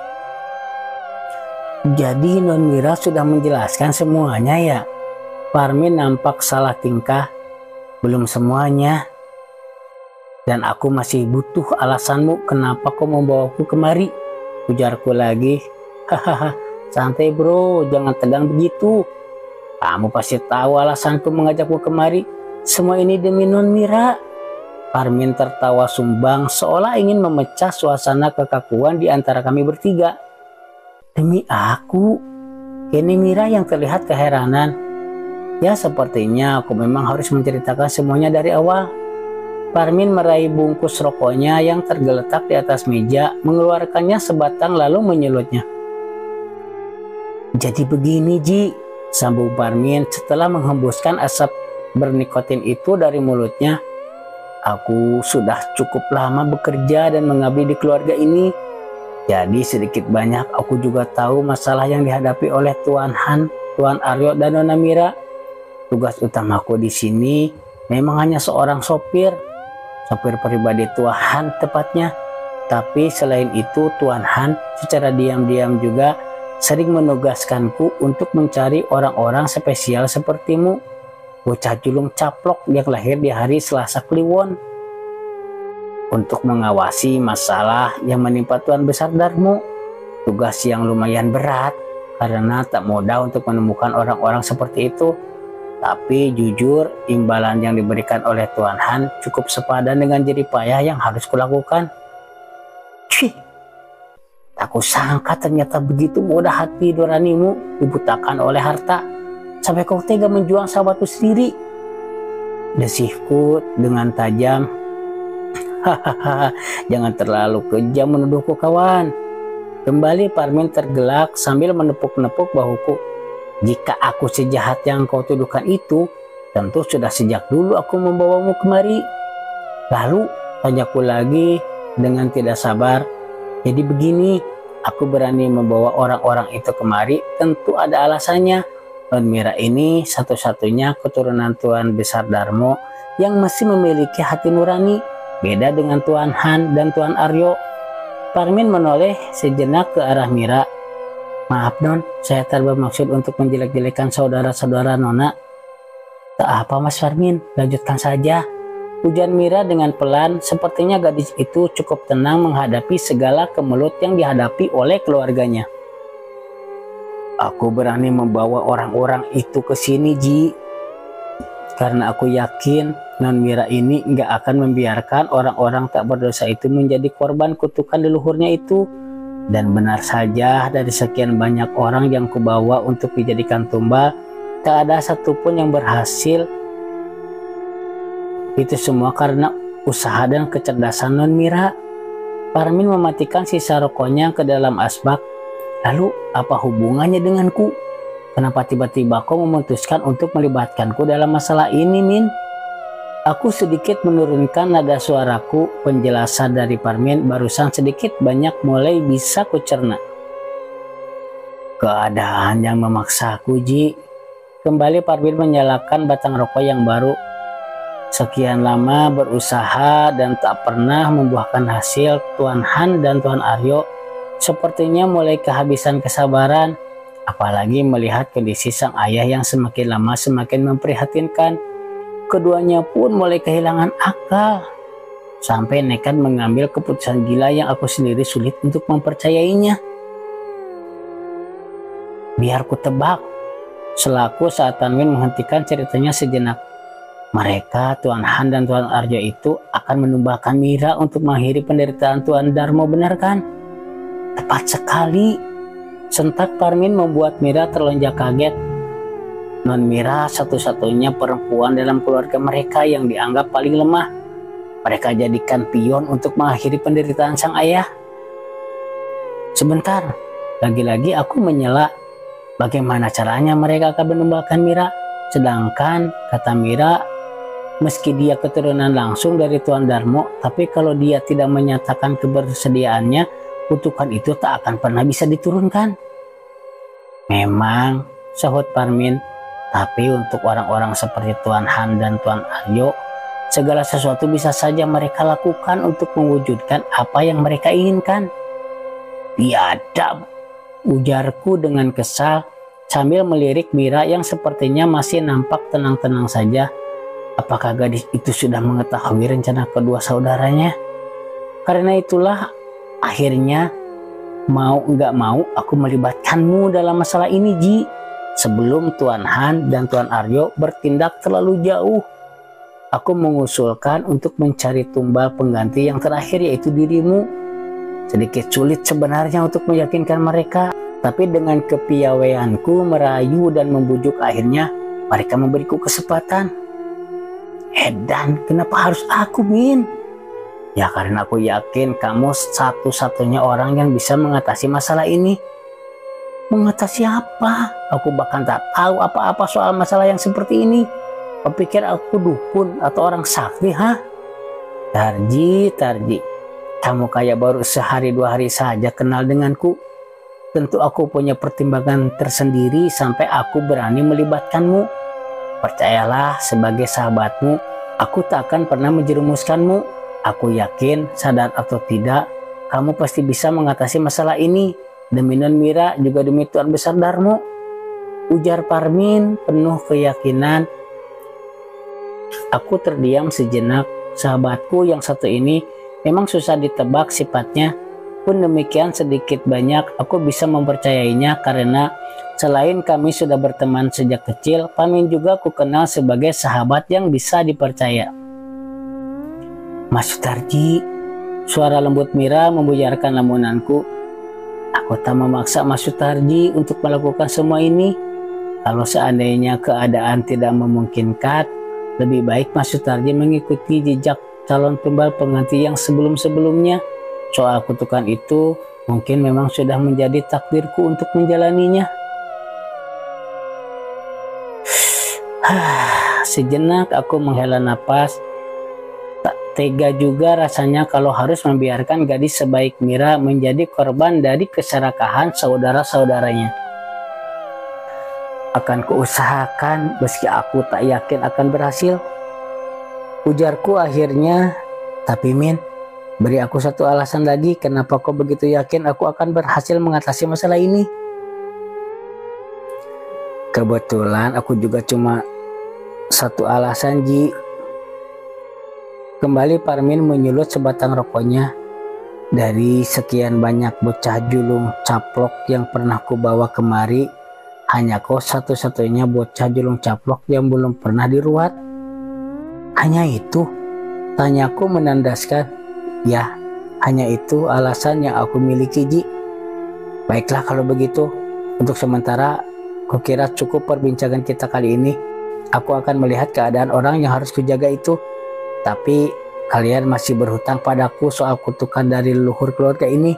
Jadi Non Mira sudah menjelaskan semuanya ya? Parmin nampak salah tingkah. Belum semuanya. Dan aku masih butuh alasanmu kenapa kau membawaku kemari, ujarku lagi. Hahaha, santai bro, jangan tegang begitu. Kamu pasti tahu alasanku mengajakku kemari. Semua ini demi Non Mira. Parmin tertawa sumbang seolah ingin memecah suasana kekakuan di antara kami bertiga. Demi aku? Kini Mira yang terlihat keheranan. Ya sepertinya aku memang harus menceritakan semuanya dari awal. Parmin meraih bungkus rokoknya yang tergeletak di atas meja, mengeluarkannya sebatang lalu menyulutnya. Jadi begini Ji, sambung Parmin setelah menghembuskan asap bernikotin itu dari mulutnya. Aku sudah cukup lama bekerja dan mengabdi di keluarga ini. Jadi sedikit banyak aku juga tahu masalah yang dihadapi oleh Tuan Han, Tuan Aryo dan Nona Mira. Tugas utamaku di sini memang hanya seorang sopir pribadi Tuan Han tepatnya. Tapi selain itu Tuan Han secara diam-diam juga sering menugaskanku untuk mencari orang-orang spesial sepertimu, bocah julung caplok yang lahir di hari Selasa Kliwon, untuk mengawasi masalah yang menimpa Tuan Besar Darmo. Tugas yang lumayan berat karena tak mudah untuk menemukan orang-orang seperti itu. Tapi jujur, imbalan yang diberikan oleh Tuan Han cukup sepadan dengan jerih payah yang harus kulakukan. Cih, tak kusangka ternyata begitu mudah hati nuranimu dibutakan oleh harta, sampai kau tega menjual sahabatmu sendiri, desihku dengan tajam. Hahaha, jangan terlalu kejam menuduhku kawan. Kembali Parmin tergelak sambil menepuk-nepuk bahuku. Jika aku sejahat yang kau tuduhkan itu, tentu sudah sejak dulu aku membawamu kemari. Lalu tanyaku lagi dengan tidak sabar. Jadi begini, aku berani membawa orang-orang itu kemari tentu ada alasannya. Non Mira ini satu-satunya keturunan Tuan Besar Darmo yang masih memiliki hati nurani, beda dengan Tuan Han dan Tuan Aryo. Parmin menoleh sejenak ke arah Mira. Maaf Non, saya tak bermaksud untuk menjelek-jelekan saudara-saudara Nona. Tak apa Mas Parmin, lanjutkan saja, ujar Mira dengan pelan. Sepertinya gadis itu cukup tenang menghadapi segala kemelut yang dihadapi oleh keluarganya. Aku berani membawa orang-orang itu ke sini Ji, karena aku yakin Non Mira ini nggak akan membiarkan orang-orang tak berdosa itu menjadi korban kutukan leluhurnya itu. Dan benar saja, dari sekian banyak orang yang kubawa untuk dijadikan tumbal, tak ada satupun yang berhasil. Itu semua karena usaha dan kecerdasan Non Mira. Parmin mematikan sisa rokoknya ke dalam asbak. Lalu apa hubungannya denganku? Kenapa tiba-tiba kau memutuskan untuk melibatkanku dalam masalah ini, Min? Aku sedikit menurunkan nada suaraku. Penjelasan dari Parmin barusan sedikit banyak mulai bisa kucerna. Keadaan yang memaksaku, Ji. Kembali Parmin menyalakan batang rokok yang baru. Sekian lama berusaha dan tak pernah membuahkan hasil. Tuan Han dan Tuan Aryo sepertinya mulai kehabisan kesabaran. Apalagi melihat kondisi sang ayah yang semakin lama semakin memprihatinkan. Keduanya pun mulai kehilangan akal, sampai nekat mengambil keputusan gila yang aku sendiri sulit untuk mempercayainya. Biar ku tebak, selaku saat Tanwin menghentikan ceritanya sejenak. Mereka, Tuan Han dan Tuan Arjo itu akan menumbangkan Mira untuk mengakhiri penderitaan Tuan Darmo, benar kan? Tepat sekali. Sentak Parmin membuat Mira terlonjak kaget. Non Mira satu-satunya perempuan dalam keluarga mereka yang dianggap paling lemah. Mereka jadikan pion untuk mengakhiri penderitaan sang ayah. Sebentar, lagi-lagi aku menyela. Bagaimana caranya mereka akan menumbalkan Mira? Sedangkan, kata Mira, meski dia keturunan langsung dari Tuan Darmo, tapi kalau dia tidak menyatakan kebersediaannya, kutukan itu tak akan pernah bisa diturunkan. Memang, sahut Parmin, tapi untuk orang-orang seperti Tuan Han dan Tuan Aryo, segala sesuatu bisa saja mereka lakukan untuk mewujudkan apa yang mereka inginkan. Biadab, ujarku dengan kesal sambil melirik Mira yang sepertinya masih nampak tenang-tenang saja. Apakah gadis itu sudah mengetahui rencana kedua saudaranya? Karena itulah akhirnya mau nggak mau aku melibatkanmu dalam masalah ini, Ji. Sebelum Tuan Han dan Tuan Aryo bertindak terlalu jauh, aku mengusulkan untuk mencari tumbal pengganti yang terakhir, yaitu dirimu. Sedikit sulit sebenarnya untuk meyakinkan mereka, tapi dengan kepiawaianku merayu dan membujuk, akhirnya mereka memberiku kesempatan. Edan, kenapa harus aku, Min? Ya karena aku yakin kamu satu-satunya orang yang bisa mengatasi masalah ini. Mengatasi apa? Aku bahkan tak tahu apa-apa soal masalah yang seperti ini. Kau pikir aku dukun atau orang sakti, ha? Tarji, kamu kayak baru sehari dua hari saja kenal denganku. Tentu aku punya pertimbangan tersendiri sampai aku berani melibatkanmu. Percayalah, sebagai sahabatmu, aku tak akan pernah menjerumuskanmu. Aku yakin, sadar atau tidak, kamu pasti bisa mengatasi masalah ini. Demi Non Mira, juga demi Tuan Besar Darmo, ujar Parmin penuh keyakinan. Aku terdiam sejenak. Sahabatku yang satu ini memang susah ditebak sifatnya. Pun demikian, sedikit banyak aku bisa mempercayainya karena selain kami sudah berteman sejak kecil, Parmin juga aku kenal sebagai sahabat yang bisa dipercaya. Mas Sutarji, suara lembut Mira membuyarkan lamunanku. Aku tak memaksa Mas Sutarji untuk melakukan semua ini. Kalau seandainya keadaan tidak memungkinkan, lebih baik Mas Sutarji mengikuti jejak calon tumbal pengganti yang sebelum-sebelumnya. Soal kutukan itu mungkin memang sudah menjadi takdirku untuk menjalaninya. Sejenak aku menghela napas. Tega juga rasanya kalau harus membiarkan gadis sebaik Mira menjadi korban dari keserakahan saudara-saudaranya. Akan kuusahakan meski aku tak yakin akan berhasil, ujarku akhirnya. Tapi Min, beri aku satu alasan lagi kenapa kau begitu yakin aku akan berhasil mengatasi masalah ini. Kebetulan aku juga cuma satu alasan, Ji. Kembali Parmin menyulut sebatang rokoknya. Dari sekian banyak bocah julung caplok yang pernah kubawa kemari, hanya kau satu-satunya bocah julung caplok yang belum pernah diruat. Hanya itu? Tanyaku menandaskan. Ya, hanya itu alasan yang aku miliki, Ji. Baiklah kalau begitu. Untuk sementara, kukira cukup perbincangan kita kali ini. Aku akan melihat keadaan orang yang harus kujaga itu. Tapi kalian masih berhutang padaku soal kutukan dari leluhur keluarga ini.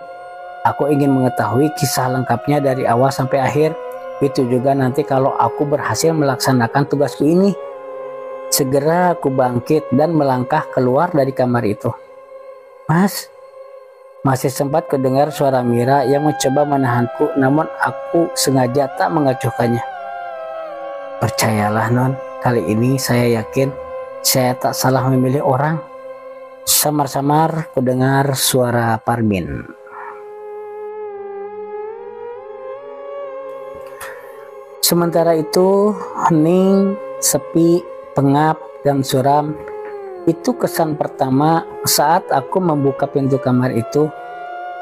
Aku ingin mengetahui kisah lengkapnya dari awal sampai akhir. Itu juga nanti kalau aku berhasil melaksanakan tugasku ini. Segera aku bangkit dan melangkah keluar dari kamar itu. Mas, masih sempat kedengar suara Mira yang mencoba menahanku, namun aku sengaja tak mengacuhkannya. Percayalah Non, kali ini saya yakin saya tak salah memilih orang. Samar-samar kudengar suara Parmin. Sementara itu hening, sepi, pengap, dan suram. Itu kesan pertama saat aku membuka pintu kamar itu.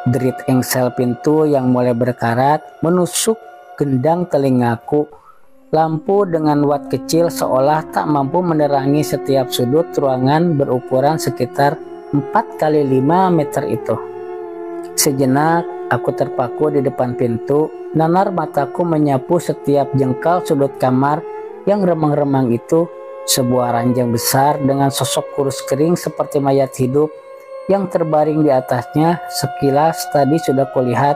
Derit engsel pintu yang mulai berkarat menusuk gendang telingaku. Lampu dengan watt kecil seolah tak mampu menerangi setiap sudut ruangan berukuran sekitar 4 x 5 meter itu. Sejenak Aku terpaku di depan pintu, nanar mataku menyapu setiap jengkal sudut kamar yang remang-remang itu. Sebuah ranjang besar dengan sosok kurus kering seperti mayat hidup yang terbaring di atasnya. Sekilas tadi sudah kulihat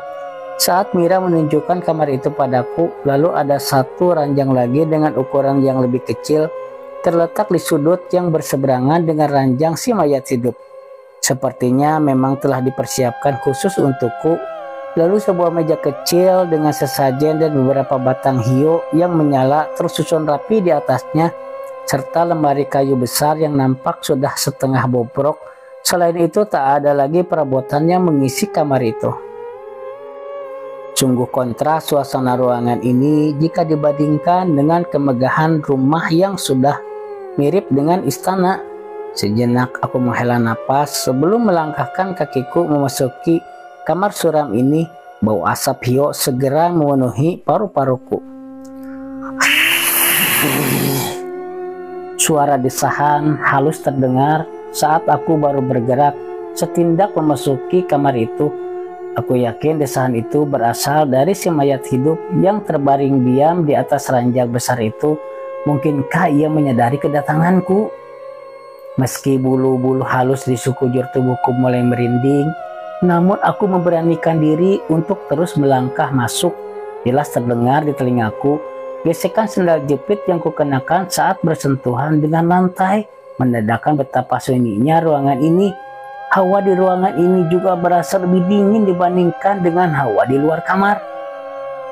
saat Mira menunjukkan kamar itu padaku. Lalu ada satu ranjang lagi dengan ukuran yang lebih kecil terletak di sudut yang berseberangan dengan ranjang si mayat hidup. Sepertinya memang telah dipersiapkan khusus untukku. Lalu sebuah meja kecil dengan sesajen dan beberapa batang hiu yang menyala tersusun rapi di atasnya, serta lemari kayu besar yang nampak sudah setengah bobrok. Selain itu tak ada lagi perabotan yang mengisi kamar itu. Sungguh kontras suasana ruangan ini jika dibandingkan dengan kemegahan rumah yang sudah mirip dengan istana. Sejenak aku menghela napas sebelum melangkahkan kakiku memasuki kamar suram ini. Bau asap hiu segera memenuhi paru-paruku. Suara desahan halus terdengar saat aku baru bergerak setindak memasuki kamar itu. Aku yakin desahan itu berasal dari si mayat hidup yang terbaring diam di atas ranjang besar itu. Mungkinkah ia menyadari kedatanganku? Meski bulu-bulu halus di sekujur tubuhku mulai merinding, namun aku memberanikan diri untuk terus melangkah masuk. Jelas terdengar di telingaku gesekan sendal jepit yang kukenakan saat bersentuhan dengan lantai, menandakan betapa sunyinya ruangan ini. Hawa di ruangan ini juga berasa lebih dingin dibandingkan dengan hawa di luar kamar,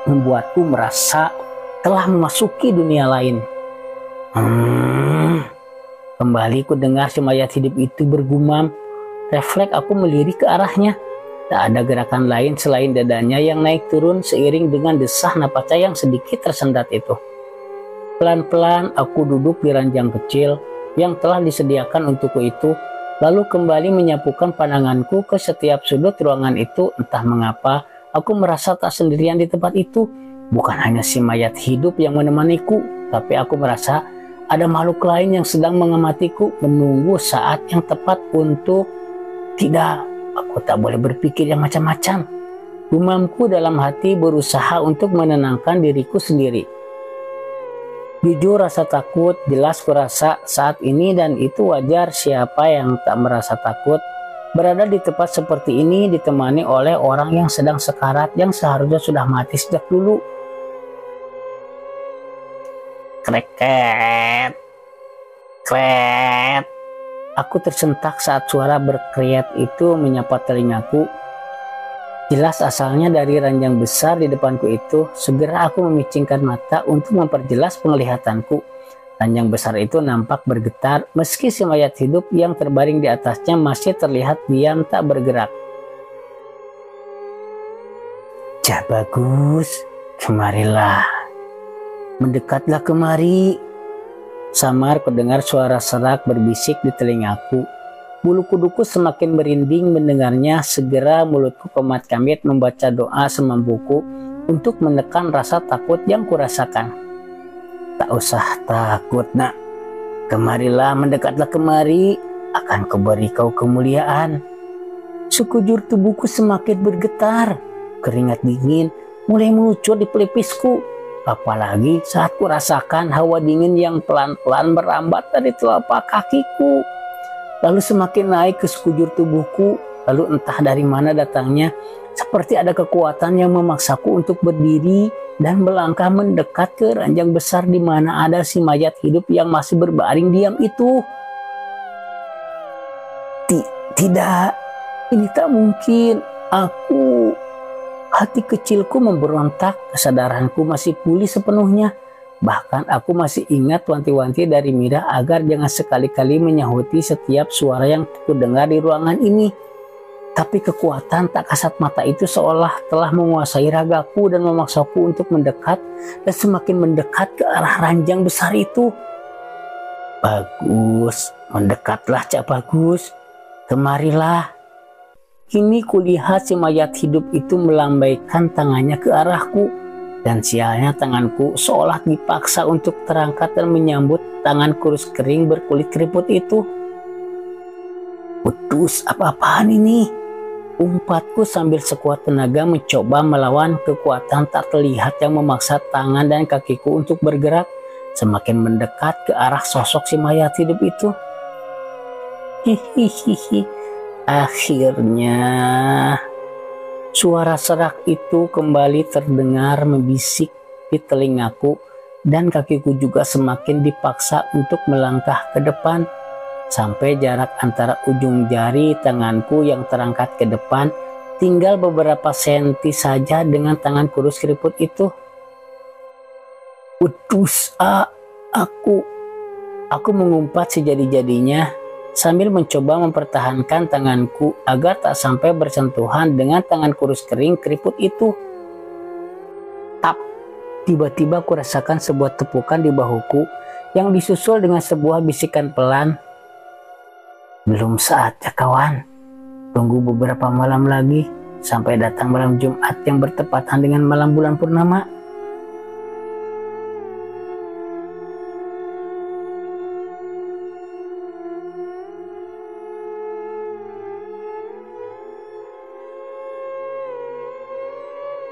membuatku merasa telah memasuki dunia lain. Kembali ku dengar si mayat hidup itu bergumam. Refleks aku melirik ke arahnya. Tak ada gerakan lain selain dadanya yang naik turun seiring dengan desah napasnya yang sedikit tersendat itu. Pelan-pelan aku duduk di ranjang kecil yang telah disediakan untukku itu, lalu kembali menyapukan pandanganku ke setiap sudut ruangan itu. Entah mengapa aku merasa tak sendirian di tempat itu. Bukan hanya si mayat hidup yang menemaniku, tapi aku merasa ada makhluk lain yang sedang mengamatiku, menunggu saat yang tepat untuk... Tidak, aku tak boleh berpikir yang macam-macam. Gumamku dalam hati berusaha untuk menenangkan diriku sendiri. Jujur rasa takut jelas kurasa saat ini, dan itu wajar. Siapa yang tak merasa takut berada di tempat seperti ini ditemani oleh orang yang sedang sekarat, yang seharusnya sudah mati sejak dulu. Kreket, kret. Aku tersentak saat suara berkeriat itu menyapa telingaku. Jelas asalnya dari ranjang besar di depanku itu. Segera aku memicingkan mata untuk memperjelas penglihatanku. Ranjang besar itu nampak bergetar, meski si mayat hidup yang terbaring di atasnya masih terlihat diam tak bergerak. Cak Bagus, kemarilah. Mendekatlah kemari. Samar kudengar suara serak berbisik di telingaku. Bulu kuduku semakin merinding mendengarnya. Segera mulutku kemat-kamit membaca doa semampuku untuk menekan rasa takut yang kurasakan. Tak usah takut, nak. Kemarilah, mendekatlah kemari. Akan kuberi kau kemuliaan. Sekujur tubuhku semakin bergetar. Keringat dingin mulai mengucur di pelipisku. Apalagi saat kurasakan hawa dingin yang pelan-pelan merambat dari telapak kakiku, lalu semakin naik ke sekujur tubuhku. Lalu entah dari mana datangnya, seperti ada kekuatan yang memaksaku untuk berdiri dan melangkah mendekat ke ranjang besar di mana ada si mayat hidup yang masih berbaring diam itu. Tidak, ini tak mungkin. Hati kecilku memberontak, kesadaranku masih pulih sepenuhnya. Bahkan aku masih ingat wanti-wanti dari Mira agar jangan sekali-kali menyahuti setiap suara yang kudengar di ruangan ini. Tapi kekuatan tak kasat mata itu seolah telah menguasai ragaku dan memaksaku untuk mendekat dan semakin mendekat ke arah ranjang besar itu. Bagus, mendekatlah Cak Bagus. Kemarilah. Kini kulihat si mayat hidup itu melambaikan tangannya ke arahku, dan sialnya tanganku seolah dipaksa untuk terangkat dan menyambut tangan kurus kering berkulit keriput itu. Putus, apa-apaan ini? Umpatku sambil sekuat tenaga mencoba melawan kekuatan tak terlihat yang memaksa tangan dan kakiku untuk bergerak semakin mendekat ke arah sosok si mayat hidup itu. Hihihihi. Akhirnya suara serak itu kembali terdengar membisik di telingaku dan kakiku juga semakin dipaksa untuk melangkah ke depan sampai jarak antara ujung jari tanganku yang terangkat ke depan tinggal beberapa senti saja dengan tangan kurus keriput itu. Udus, aku mengumpat sejadi-jadinya sambil mencoba mempertahankan tanganku agar tak sampai bersentuhan dengan tangan kurus kering keriput itu. Tap, tiba-tiba aku rasakan sebuah tepukan di bahuku yang disusul dengan sebuah bisikan pelan. Belum saatnya kawan, tunggu beberapa malam lagi sampai datang malam Jumat yang bertepatan dengan malam bulan purnama.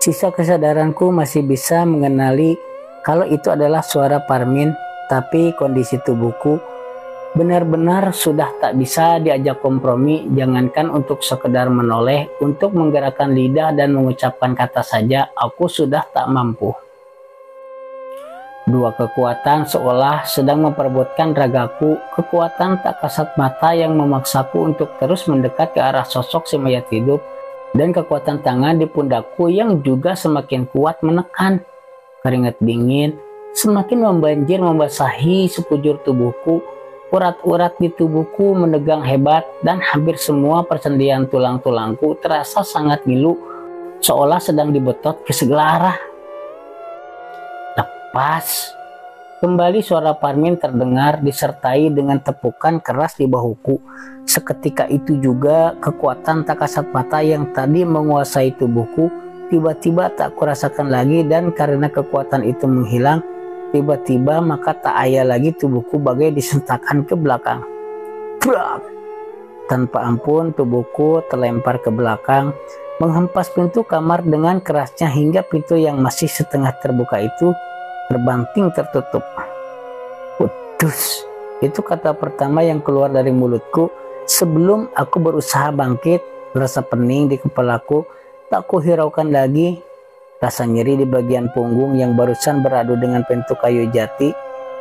Sisa kesadaranku masih bisa mengenali kalau itu adalah suara Parmin, tapi kondisi tubuhku benar-benar sudah tak bisa diajak kompromi, jangankan untuk sekedar menoleh, untuk menggerakkan lidah dan mengucapkan kata saja, aku sudah tak mampu. Dua kekuatan seolah sedang memperebutkan ragaku, kekuatan tak kasat mata yang memaksaku untuk terus mendekat ke arah sosok si mayat hidup, dan kekuatan tangan di pundakku yang juga semakin kuat menekan. Keringat dingin semakin membanjir membasahi sekujur tubuhku. Urat-urat di tubuhku menegang hebat dan hampir semua persendian tulang-tulangku terasa sangat ngilu, seolah sedang dibetot ke segala arah. Lepas. Kembali suara Parmin terdengar disertai dengan tepukan keras di bahuku. Seketika itu juga kekuatan tak kasat mata yang tadi menguasai tubuhku tiba-tiba tak kurasakan lagi, dan karena kekuatan itu menghilang, tiba-tiba maka tak aya lagi tubuhku bagai disentakkan ke belakang. Brak! Tanpa ampun tubuhku terlempar ke belakang, menghempas pintu kamar dengan kerasnya hingga pintu yang masih setengah terbuka itu terbanting tertutup. Udus, itu kata pertama yang keluar dari mulutku sebelum aku berusaha bangkit. Rasa pening di kepalaku tak kuhiraukan lagi. Rasa nyeri di bagian punggung yang barusan beradu dengan pintu kayu jati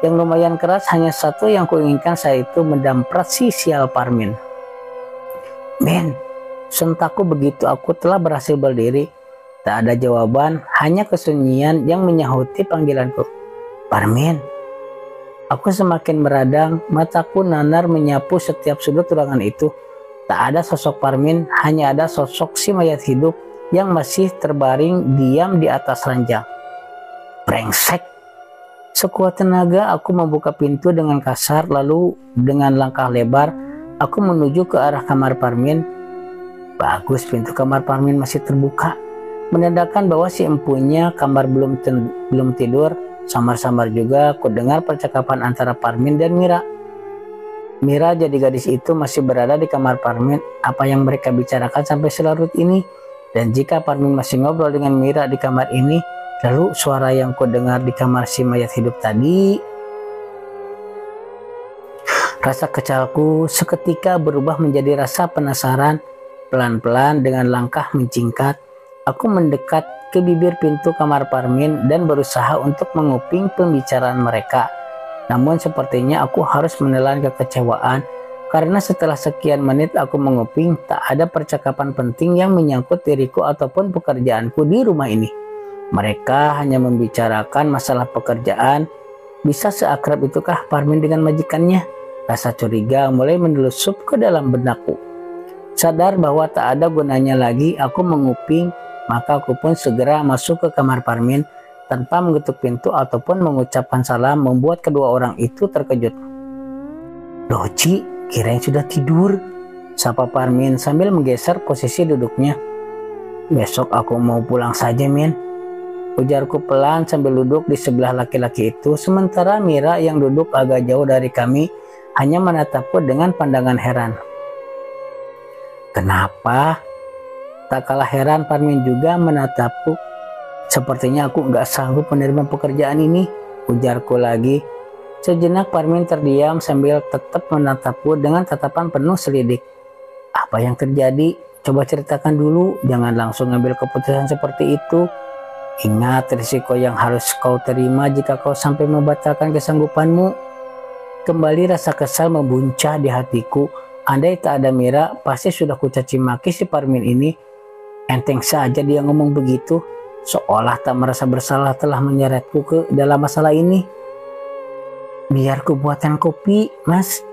yang lumayan keras hanya satu yang kuinginkan saat itu, mendamprat si sial Parmin. Men, sentakku begitu aku telah berhasil berdiri. Tak ada jawaban, hanya kesunyian yang menyahuti panggilanku. Parmin. Aku semakin meradang, mataku nanar menyapu setiap sudut ruangan itu. Tak ada sosok Parmin, hanya ada sosok si mayat hidup yang masih terbaring diam di atas ranjang. Brengsek! Sekuat tenaga aku membuka pintu dengan kasar, lalu dengan langkah lebar aku menuju ke arah kamar Parmin. Bagus, pintu kamar Parmin masih terbuka, menandakan bahwa si empunya kamar belum tidur. Samar-samar juga aku dengar percakapan antara Parmin dan Mira. Mira, jadi gadis itu, masih berada di kamar Parmin. Apa yang mereka bicarakan sampai selarut ini? Dan jika Parmin masih ngobrol dengan Mira di kamar ini, lalu suara yang ku dengar di kamar si mayat hidup tadi? Rasa kesalku seketika berubah menjadi rasa penasaran. Pelan-pelan dengan langkah mencingkat, aku mendekat ke bibir pintu kamar Parmin dan berusaha untuk menguping pembicaraan mereka. Namun sepertinya aku harus menelan kekecewaan, karena setelah sekian menit aku menguping, tak ada percakapan penting yang menyangkut diriku ataupun pekerjaanku di rumah ini. Mereka hanya membicarakan masalah pekerjaan. Bisa seakrab itukah Parmin dengan majikannya? Rasa curiga mulai menelusup ke dalam benakku. Sadar bahwa tak ada gunanya lagi aku menguping, maka aku pun segera masuk ke kamar Parmin tanpa mengetuk pintu ataupun mengucapkan salam, membuat kedua orang itu terkejut. Loh Ci, kirain sudah tidur, sapa Parmin sambil menggeser posisi duduknya. Besok aku mau pulang saja, Min, ujarku pelan sambil duduk di sebelah laki-laki itu, sementara Mira yang duduk agak jauh dari kami hanya menatapku dengan pandangan heran. Kenapa? Tak kalah heran Parmin juga menatapku. Sepertinya aku nggak sanggup menerima pekerjaan ini, ujarku lagi. Sejenak Parmin terdiam sambil tetap menatapku dengan tatapan penuh selidik. Apa yang terjadi? Coba ceritakan dulu, jangan langsung ngambil keputusan seperti itu. Ingat risiko yang harus kau terima jika kau sampai membatalkan kesanggupanmu. Kembali rasa kesal membuncah di hatiku. Andai tak ada Mira, pasti sudah kucaci maki si Parmin ini. Enteng saja dia ngomong begitu, seolah tak merasa bersalah telah menyeretku ke dalam masalah ini. Biar ku buatkan kopi, Mas.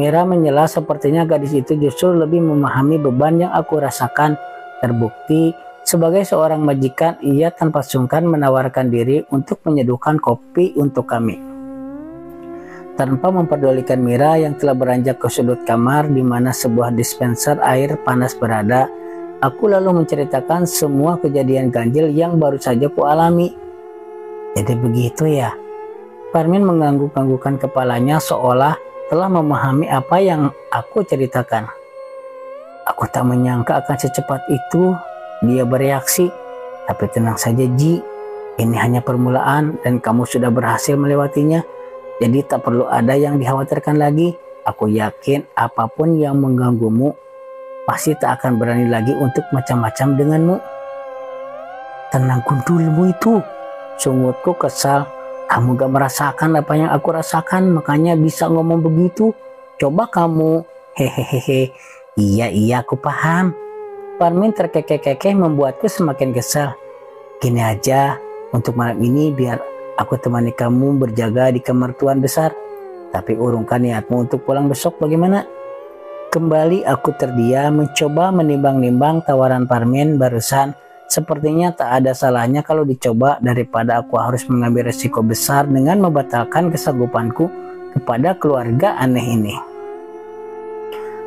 Mira menyela, sepertinya gadis itu justru lebih memahami beban yang aku rasakan. Terbukti, sebagai seorang majikan, ia tanpa sungkan menawarkan diri untuk menyeduhkan kopi untuk kami. Tanpa memperdulikan Mira yang telah beranjak ke sudut kamar di mana sebuah dispenser air panas berada, aku lalu menceritakan semua kejadian ganjil yang baru saja ku alami. Jadi begitu ya? Parmin mengangguk-anggukkan kepalanya seolah telah memahami apa yang aku ceritakan. Aku tak menyangka akan secepat itu dia bereaksi. Tapi tenang saja Ji, ini hanya permulaan dan kamu sudah berhasil melewatinya. Jadi tak perlu ada yang dikhawatirkan lagi. Aku yakin apapun yang mengganggumu pasti tak akan berani lagi untuk macam-macam denganmu. Tenang gundulmu itu, sungutku kesal. Kamu gak merasakan apa yang aku rasakan, makanya bisa ngomong begitu. Coba kamu, hehehe. Iya, aku paham. Parmin terkekeh-kekeh membuatku semakin kesal. Gini aja, untuk malam ini biar aku temani kamu berjaga di kamar tuan besar. Tapi urungkan niatmu untuk pulang besok bagaimana? Kembali aku terdiam mencoba menimbang-nimbang tawaran Parmin barusan. Sepertinya tak ada salahnya kalau dicoba daripada aku harus mengambil resiko besar dengan membatalkan kesanggupanku kepada keluarga aneh ini.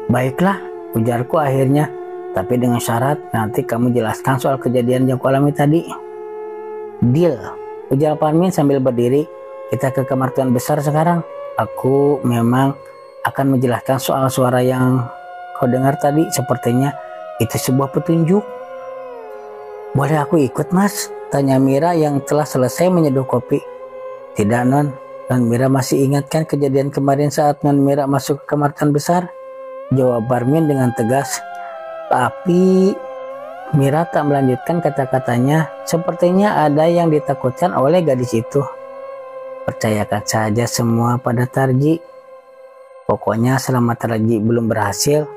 Baiklah, ujarku akhirnya, tapi dengan syarat nanti kamu jelaskan soal kejadian yang kualami tadi. Deal, ujar Parmin sambil berdiri. Kita ke kamar tuan besar sekarang. Aku memang akan menjelaskan soal suara yang kau dengar tadi. Sepertinya itu sebuah petunjuk. Boleh aku ikut Mas? Tanya Mira yang telah selesai menyeduh kopi. Tidak Non, Non Mira masih ingatkan kejadian kemarin saat Non Mira masuk ke kamar tuan besar? Jawab Parmin dengan tegas. Tapi Mira tak melanjutkan kata-katanya. Sepertinya ada yang ditakutkan oleh gadis itu. Percayakan saja semua pada Tarji. Pokoknya selama Tarji belum berhasil,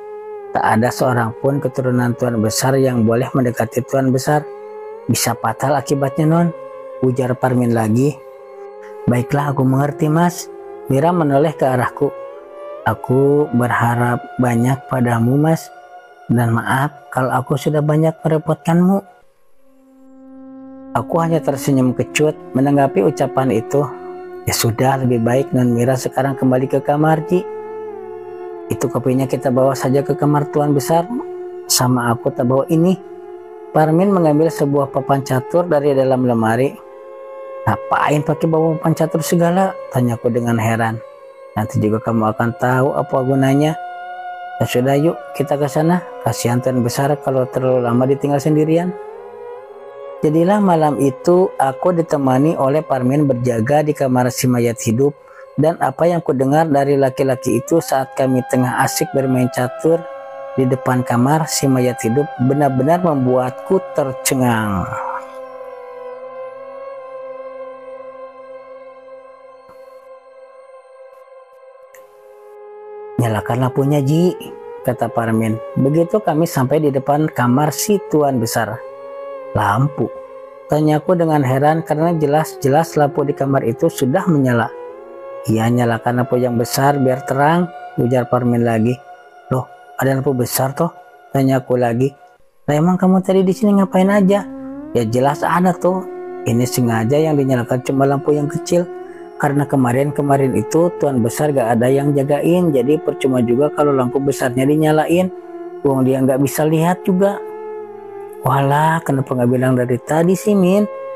tak ada seorang pun keturunan tuan besar yang boleh mendekati tuan besar. Bisa fatal akibatnya Non, ujar Parmin lagi. Baiklah, aku mengerti Mas. Mira menoleh ke arahku. Aku berharap banyak padamu Mas. Dan maaf kalau aku sudah banyak merepotkanmu. Aku hanya tersenyum kecut menanggapi ucapan itu. Ya sudah, lebih baik Non Mira sekarang kembali ke kamar Ji. Itu kopinya kita bawa saja ke kamar tuan besar. Sama aku tak bawa ini. Parmin mengambil sebuah papan catur dari dalam lemari. Ngapain pakai bawa papan catur segala? Tanyaku dengan heran. Nanti juga kamu akan tahu apa gunanya. Ya sudah yuk kita ke sana. Kasihan tuan besar kalau terlalu lama ditinggal sendirian. Jadilah malam itu aku ditemani oleh Parmin berjaga di kamar si mayat hidup. Dan apa yang kudengar dari laki-laki itu saat kami tengah asik bermain catur di depan kamar si mayat hidup benar-benar membuatku tercengang. Nyalakan lampunya Ji, kata Parmin. Begitu kami sampai di depan kamar si tuan besar. Lampu? Tanyaku dengan heran karena jelas-jelas lampu di kamar itu sudah menyala. Iya, nyalakan lampu yang besar biar terang, ujar Parmin lagi. Loh, ada lampu besar toh? Tanyaku lagi. Nah, emang kamu tadi di sini ngapain aja? Ya jelas ada tuh. Ini sengaja yang dinyalakan cuma lampu yang kecil. Karena kemarin itu tuan besar gak ada yang jagain. Jadi percuma juga kalau lampu besarnya dinyalain. Wong dia gak bisa lihat juga. Walah, kenapa gak bilang dari tadi sih Min?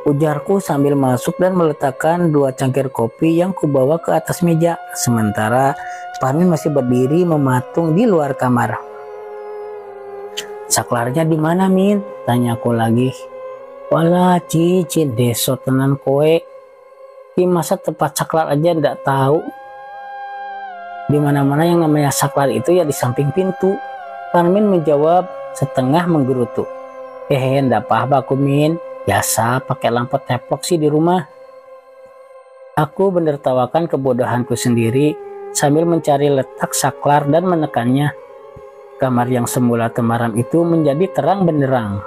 Ujarku sambil masuk dan meletakkan 2 cangkir kopi yang kubawa ke atas meja. Sementara Parmin masih berdiri mematung di luar kamar. Saklarnya di mana, Min? Tanya aku lagi. Walah, cicin deso tenan kowe. Ki masa tempat saklar aja ndak tahu. Di mana-mana yang namanya saklar itu ya di samping pintu. Parmin menjawab setengah menggerutu. Ndak apa-apa aku, Min. Biasa pakai lampu teplok sih di rumah. Aku menertawakan kebodohanku sendiri sambil mencari letak saklar dan menekannya. Kamar yang semula temaram itu menjadi terang benderang.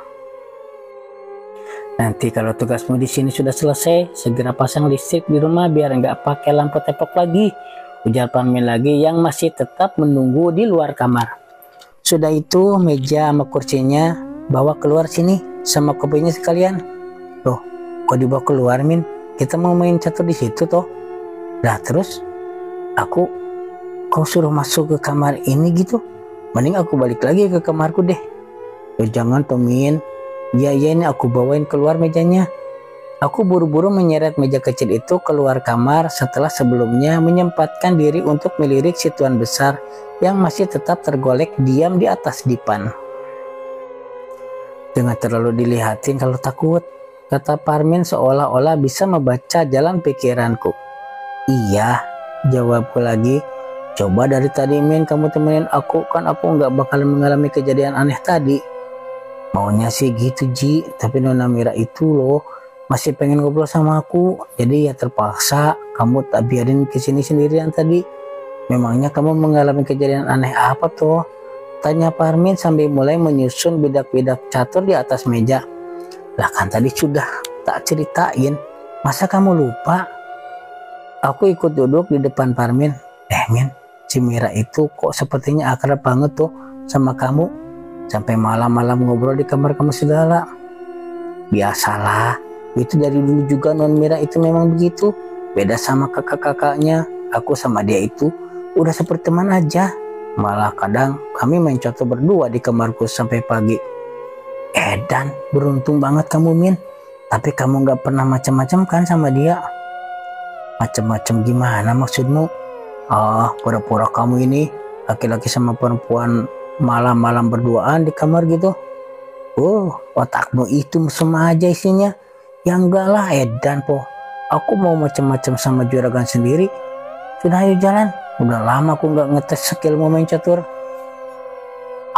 Nanti kalau tugasmu di sini sudah selesai, segera pasang listrik di rumah biar nggak pakai lampu teplok lagi. Ujar Parmin lagi yang masih tetap menunggu di luar kamar. Sudah itu meja sama kursinya bawa keluar sini sama kopinya sekalian. Loh, kok dibawa keluar, Min? Kita mau main catur di situ toh. Nah terus kau suruh masuk ke kamar ini gitu. Mending aku balik lagi ke kamarku deh. Loh jangan Tomin. Ya ini aku bawain keluar mejanya. Aku buru-buru menyeret meja kecil itu keluar kamar setelah sebelumnya menyempatkan diri untuk melirik si tuan besar yang masih tetap tergolek diam di atas dipan. Jangan terlalu dilihatin kalau takut, kata Parmin seolah-olah bisa membaca jalan pikiranku. Iya, jawabku lagi. Coba dari tadi, Min, kamu temenin aku, kan aku nggak bakal mengalami kejadian aneh tadi. Maunya sih gitu, Ji, tapi Nona Mira itu loh masih pengen ngobrol sama aku, jadi ya terpaksa kamu tak biarin kesini sendirian tadi. Memangnya kamu mengalami kejadian aneh apa toh? Tanya Parmin sambil mulai menyusun bidak-bidak catur di atas meja. Lah kan tadi sudah tak ceritain, masa kamu lupa? Aku ikut duduk di depan Parmin. Min, si Mira itu kok sepertinya akrab banget tuh sama kamu. Sampai malam-malam ngobrol di kamar kamu segala. Biasalah, itu dari dulu juga Non Mira itu memang begitu. Beda sama kakak-kakaknya, aku sama dia itu udah seperti teman aja. Malah kadang kami main catur berdua di kamarku sampai pagi. Dan beruntung banget kamu, Min. Tapi kamu gak pernah macam-macam kan sama dia? Macam-macam gimana maksudmu? Pura-pura kamu ini laki-laki sama perempuan malam-malam berduaan di kamar gitu. Otakmu itu sama aja isinya. Ya enggak lah, Edan po. Aku mau macam-macam sama juragan sendiri. Sudah ayo jalan. Udah lama aku nggak ngetes skill mau main catur.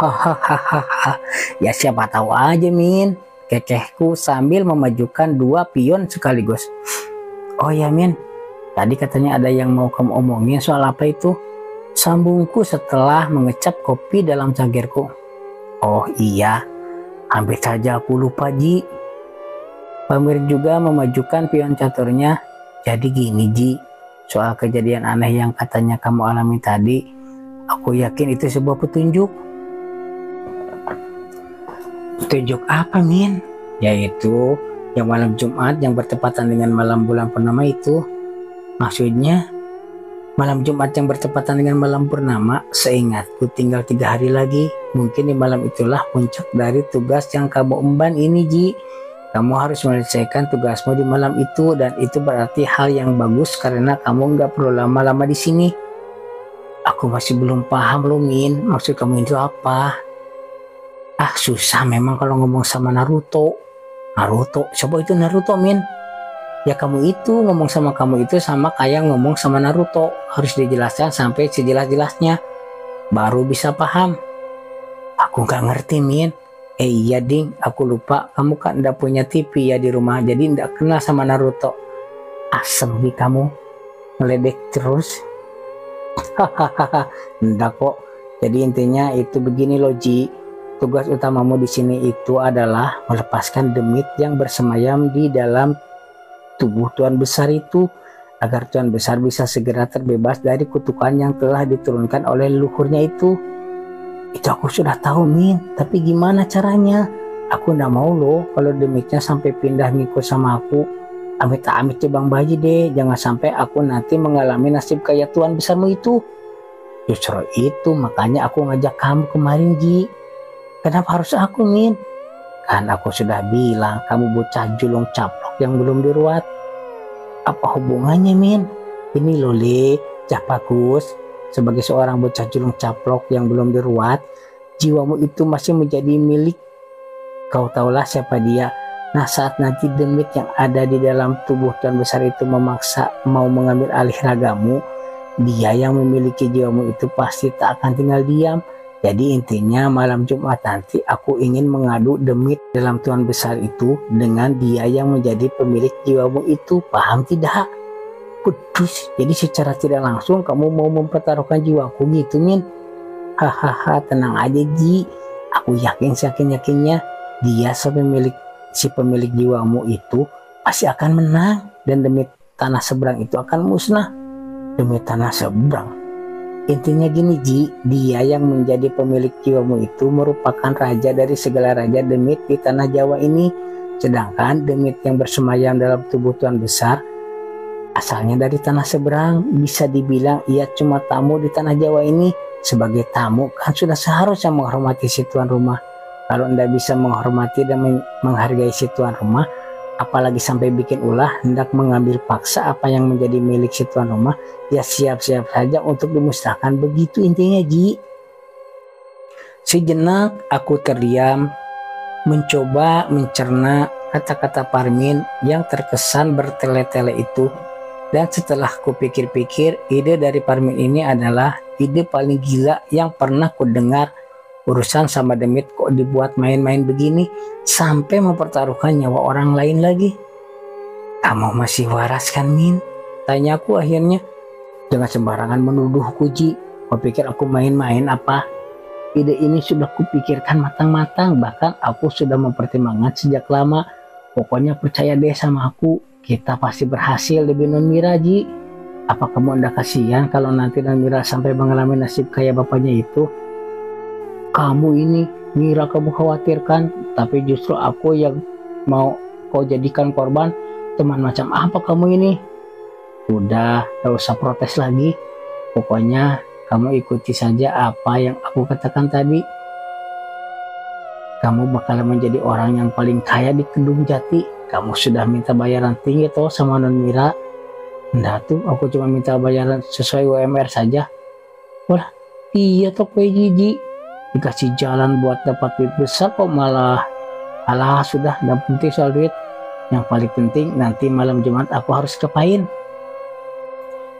Hahaha. Ya siapa tahu aja, Min. Kekehku sambil memajukan 2 pion sekaligus. Oh ya, Min. Tadi katanya ada yang mau kamu omongin soal apa itu? Sambungku setelah mengecap kopi dalam cangkirku. Oh iya, hampir saja aku lupa, Ji. Pamir juga memajukan pion caturnya. Jadi gini, Ji, soal kejadian aneh yang katanya kamu alami tadi, aku yakin itu sebuah petunjuk. Petunjuk apa, Min? Yaitu yang malam Jumat yang bertepatan dengan malam bulan purnama itu. Maksudnya malam Jumat yang bertepatan dengan malam purnama, seingatku tinggal 3 hari lagi. Mungkin di malam itulah puncak dari tugas yang kamu emban ini, Ji. Kamu harus menyelesaikan tugasmu di malam itu, dan itu berarti hal yang bagus karena kamu nggak perlu lama-lama di sini. Aku masih belum paham loh, Min. Maksud kamu itu apa? Susah memang kalau ngomong sama Naruto. Coba itu Naruto, Min. Ya kamu itu ngomong sama kamu itu sama kayak ngomong sama Naruto. Harus dijelaskan sampai sejelas-jelasnya. Baru bisa paham. Aku nggak ngerti, Min. Iya, Ding. Aku lupa. Kamu kan nggak punya TV ya di rumah. Jadi nggak kenal sama Naruto. Asem nih kamu. Ngeledek terus. Hahaha. Nggak kok. Jadi intinya itu begini loh, Ji. Tugas utamamu di sini itu adalah melepaskan demit yang bersemayam di dalam tubuh Tuan Besar itu, agar Tuan Besar bisa segera terbebas dari kutukan yang telah diturunkan oleh leluhurnya itu. Itu aku sudah tahu, Min, tapi gimana caranya? Aku ndak mau loh kalau demitnya sampai pindah ngikut sama aku. Amit-amit tuh Bang Baji deh, jangan sampai aku nanti mengalami nasib kayak Tuan Besarmu itu. Justru itu makanya aku ngajak kamu kemarin, Ji. Kenapa harus aku, Min? Kan aku sudah bilang kamu bocah julung caplok yang belum diruat. Apa hubungannya, Min? Ini loh, Le, Jah bagus. Sebagai seorang bocah julung caplok yang belum diruat, jiwamu itu masih menjadi milik. Kau tahulah siapa dia. Nah, saat nanti demit yang ada di dalam tubuh Tuan Besar itu memaksa mau mengambil alih ragamu, dia yang memiliki jiwamu itu pasti tak akan tinggal diam. Jadi intinya malam Jumat nanti aku ingin mengadu demit dalam Tuan Besar itu dengan dia yang menjadi pemilik jiwamu itu. Paham tidak? Kudus, jadi secara tidak langsung kamu mau mempertaruhkan jiwaku gitu, Min? Hahaha, tenang aja, Ji. Aku yakinnya dia si pemilik jiwamu itu pasti akan menang dan demit tanah seberang itu akan musnah. Demit tanah seberang. Intinya gini, Ji, dia yang menjadi pemilik jiwamu itu merupakan raja dari segala raja demit di tanah Jawa ini. Sedangkan demit yang bersemayam dalam tubuh Tuan Besar asalnya dari tanah seberang. Bisa dibilang ia cuma tamu di tanah Jawa ini. Sebagai tamu kan sudah seharusnya menghormati si tuan rumah. Kalau anda bisa menghormati dan menghargai si tuan rumah, apalagi sampai bikin ulah hendak mengambil paksa apa yang menjadi milik si tuan rumah, ya siap-siap saja untuk dimusnahkan. Begitu intinya, Ji. Sejenak aku terdiam, mencoba mencerna kata-kata Parmin yang terkesan bertele-tele itu. Dan setelah kupikir-pikir, ide dari Parmin ini adalah ide paling gila yang pernah kudengar. Urusan sama demit kok dibuat main-main begini, sampai mempertaruhkan nyawa orang lain lagi. Kamu masih waras kan, Min? Tanyaku akhirnya. Jangan sembarangan menuduhku, Ji. Kau pikir aku main-main apa? Ide ini sudah kupikirkan matang-matang, bahkan aku sudah mempertimbangkan sejak lama. Pokoknya percaya deh sama aku, kita pasti berhasil demi Non Mira, Ji. Apa kamu anda kasihan kalau nanti Non Mira sampai mengalami nasib kayak bapaknya itu? Kamu ini, Mira, kamu khawatirkan, tapi justru aku yang mau kau jadikan korban. Teman macam apa kamu ini? Udah, gak usah protes lagi. Pokoknya kamu ikuti saja apa yang aku katakan tadi. Kamu bakal menjadi orang yang paling kaya di Kedung Jati. Kamu sudah minta bayaran tinggi toh sama Non Mira. Enggak tuh, aku cuma minta bayaran sesuai UMR saja. Wah, iya toh kue Jiji. Dikasih jalan buat dapat duit besar kok malah. Alah, sudah, gak penting soal duit. Yang paling penting nanti malam Jumat aku harus ngapain.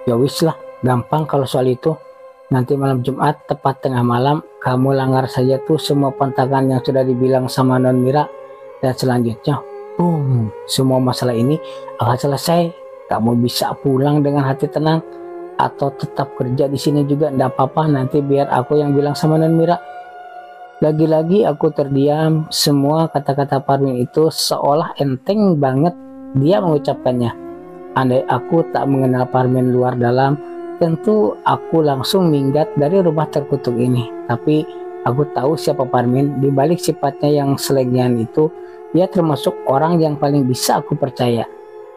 Ya wis lah, gampang kalau soal itu. Nanti malam Jumat tepat tengah malam kamu langgar saja tuh semua pantangan yang sudah dibilang sama Non Mira. Dan selanjutnya, boom, semua masalah ini akan selesai. Kamu bisa pulang dengan hati tenang atau tetap kerja di sini juga enggak apa-apa, nanti biar aku yang bilang sama Non Mira. Lagi-lagi aku terdiam. Semua kata-kata Parmin itu seolah enteng banget dia mengucapkannya. Andai aku tak mengenal Parmin luar dalam, tentu aku langsung minggat dari rumah terkutuk ini. Tapi aku tahu siapa Parmin. Di balik sifatnya yang selengean itu, dia termasuk orang yang paling bisa aku percaya.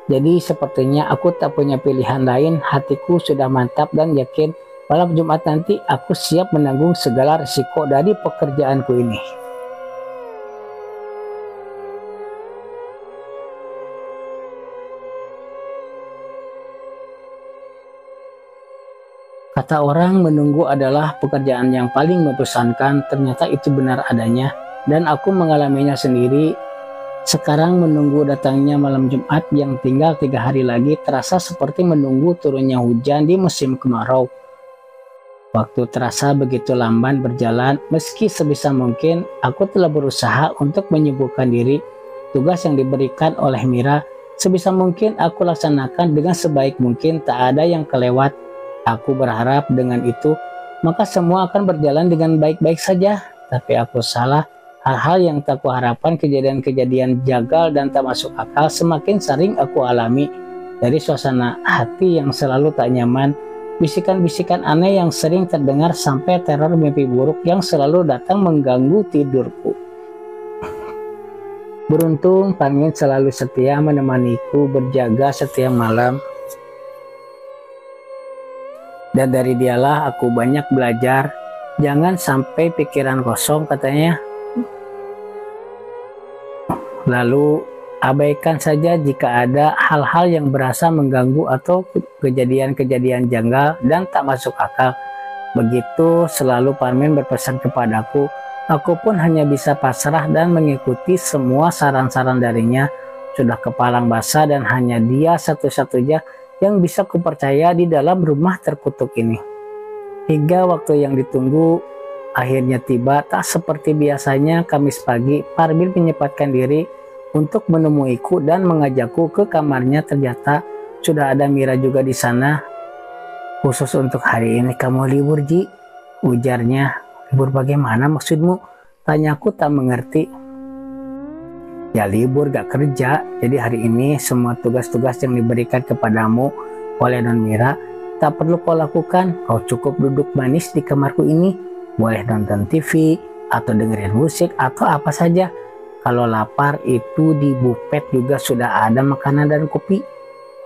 Jadi sepertinya aku tak punya pilihan lain. Hatiku sudah mantap dan yakin malam Jumat nanti aku siap menanggung segala risiko dari pekerjaanku ini. Kata orang menunggu adalah pekerjaan yang paling membosankan. Ternyata itu benar adanya dan aku mengalaminya sendiri. Sekarang menunggu datangnya malam Jumat yang tinggal 3 hari lagi terasa seperti menunggu turunnya hujan di musim kemarau. Waktu terasa begitu lamban berjalan. Meski sebisa mungkin aku telah berusaha untuk menyibukkan diri. Tugas yang diberikan oleh Mira sebisa mungkin aku laksanakan dengan sebaik mungkin, tak ada yang kelewat. Aku berharap dengan itu maka semua akan berjalan dengan baik-baik saja. Tapi aku salah. Hal-hal yang tak kuharapkan, kejadian-kejadian jagal dan tak masuk akal semakin sering aku alami. Dari suasana hati yang selalu tak nyaman, bisikan-bisikan aneh yang sering terdengar, sampai teror mimpi buruk yang selalu datang mengganggu tidurku. Beruntung Parmin selalu setia menemaniku berjaga setiap malam. Dan dari dialah aku banyak belajar. Jangan sampai pikiran kosong, katanya. Lalu abaikan saja jika ada hal-hal yang berasa mengganggu atau kejadian-kejadian janggal dan tak masuk akal. Begitu selalu Parmin berpesan kepadaku. Aku pun hanya bisa pasrah dan mengikuti semua saran-saran darinya. Sudah kepalang basah dan hanya dia satu-satunya yang bisa kupercaya di dalam rumah terkutuk ini. Hingga waktu yang ditunggu akhirnya tiba. Tak seperti biasanya, Kamis pagi Parmin menyempatkan diri untuk menemuiku dan mengajakku ke kamarnya. Ternyata sudah ada Mira juga di sana. Khusus untuk hari ini kamu libur, Ji, ujarnya. Libur bagaimana maksudmu? Tanyaku tak mengerti. Ya libur gak kerja, jadi hari ini semua tugas-tugas yang diberikan kepadamu oleh Non Mira tak perlu kau lakukan. Kau cukup duduk manis di kamarku ini. Boleh nonton TV atau dengerin musik atau apa saja. Kalau lapar itu di bufet juga sudah ada makanan dan kopi.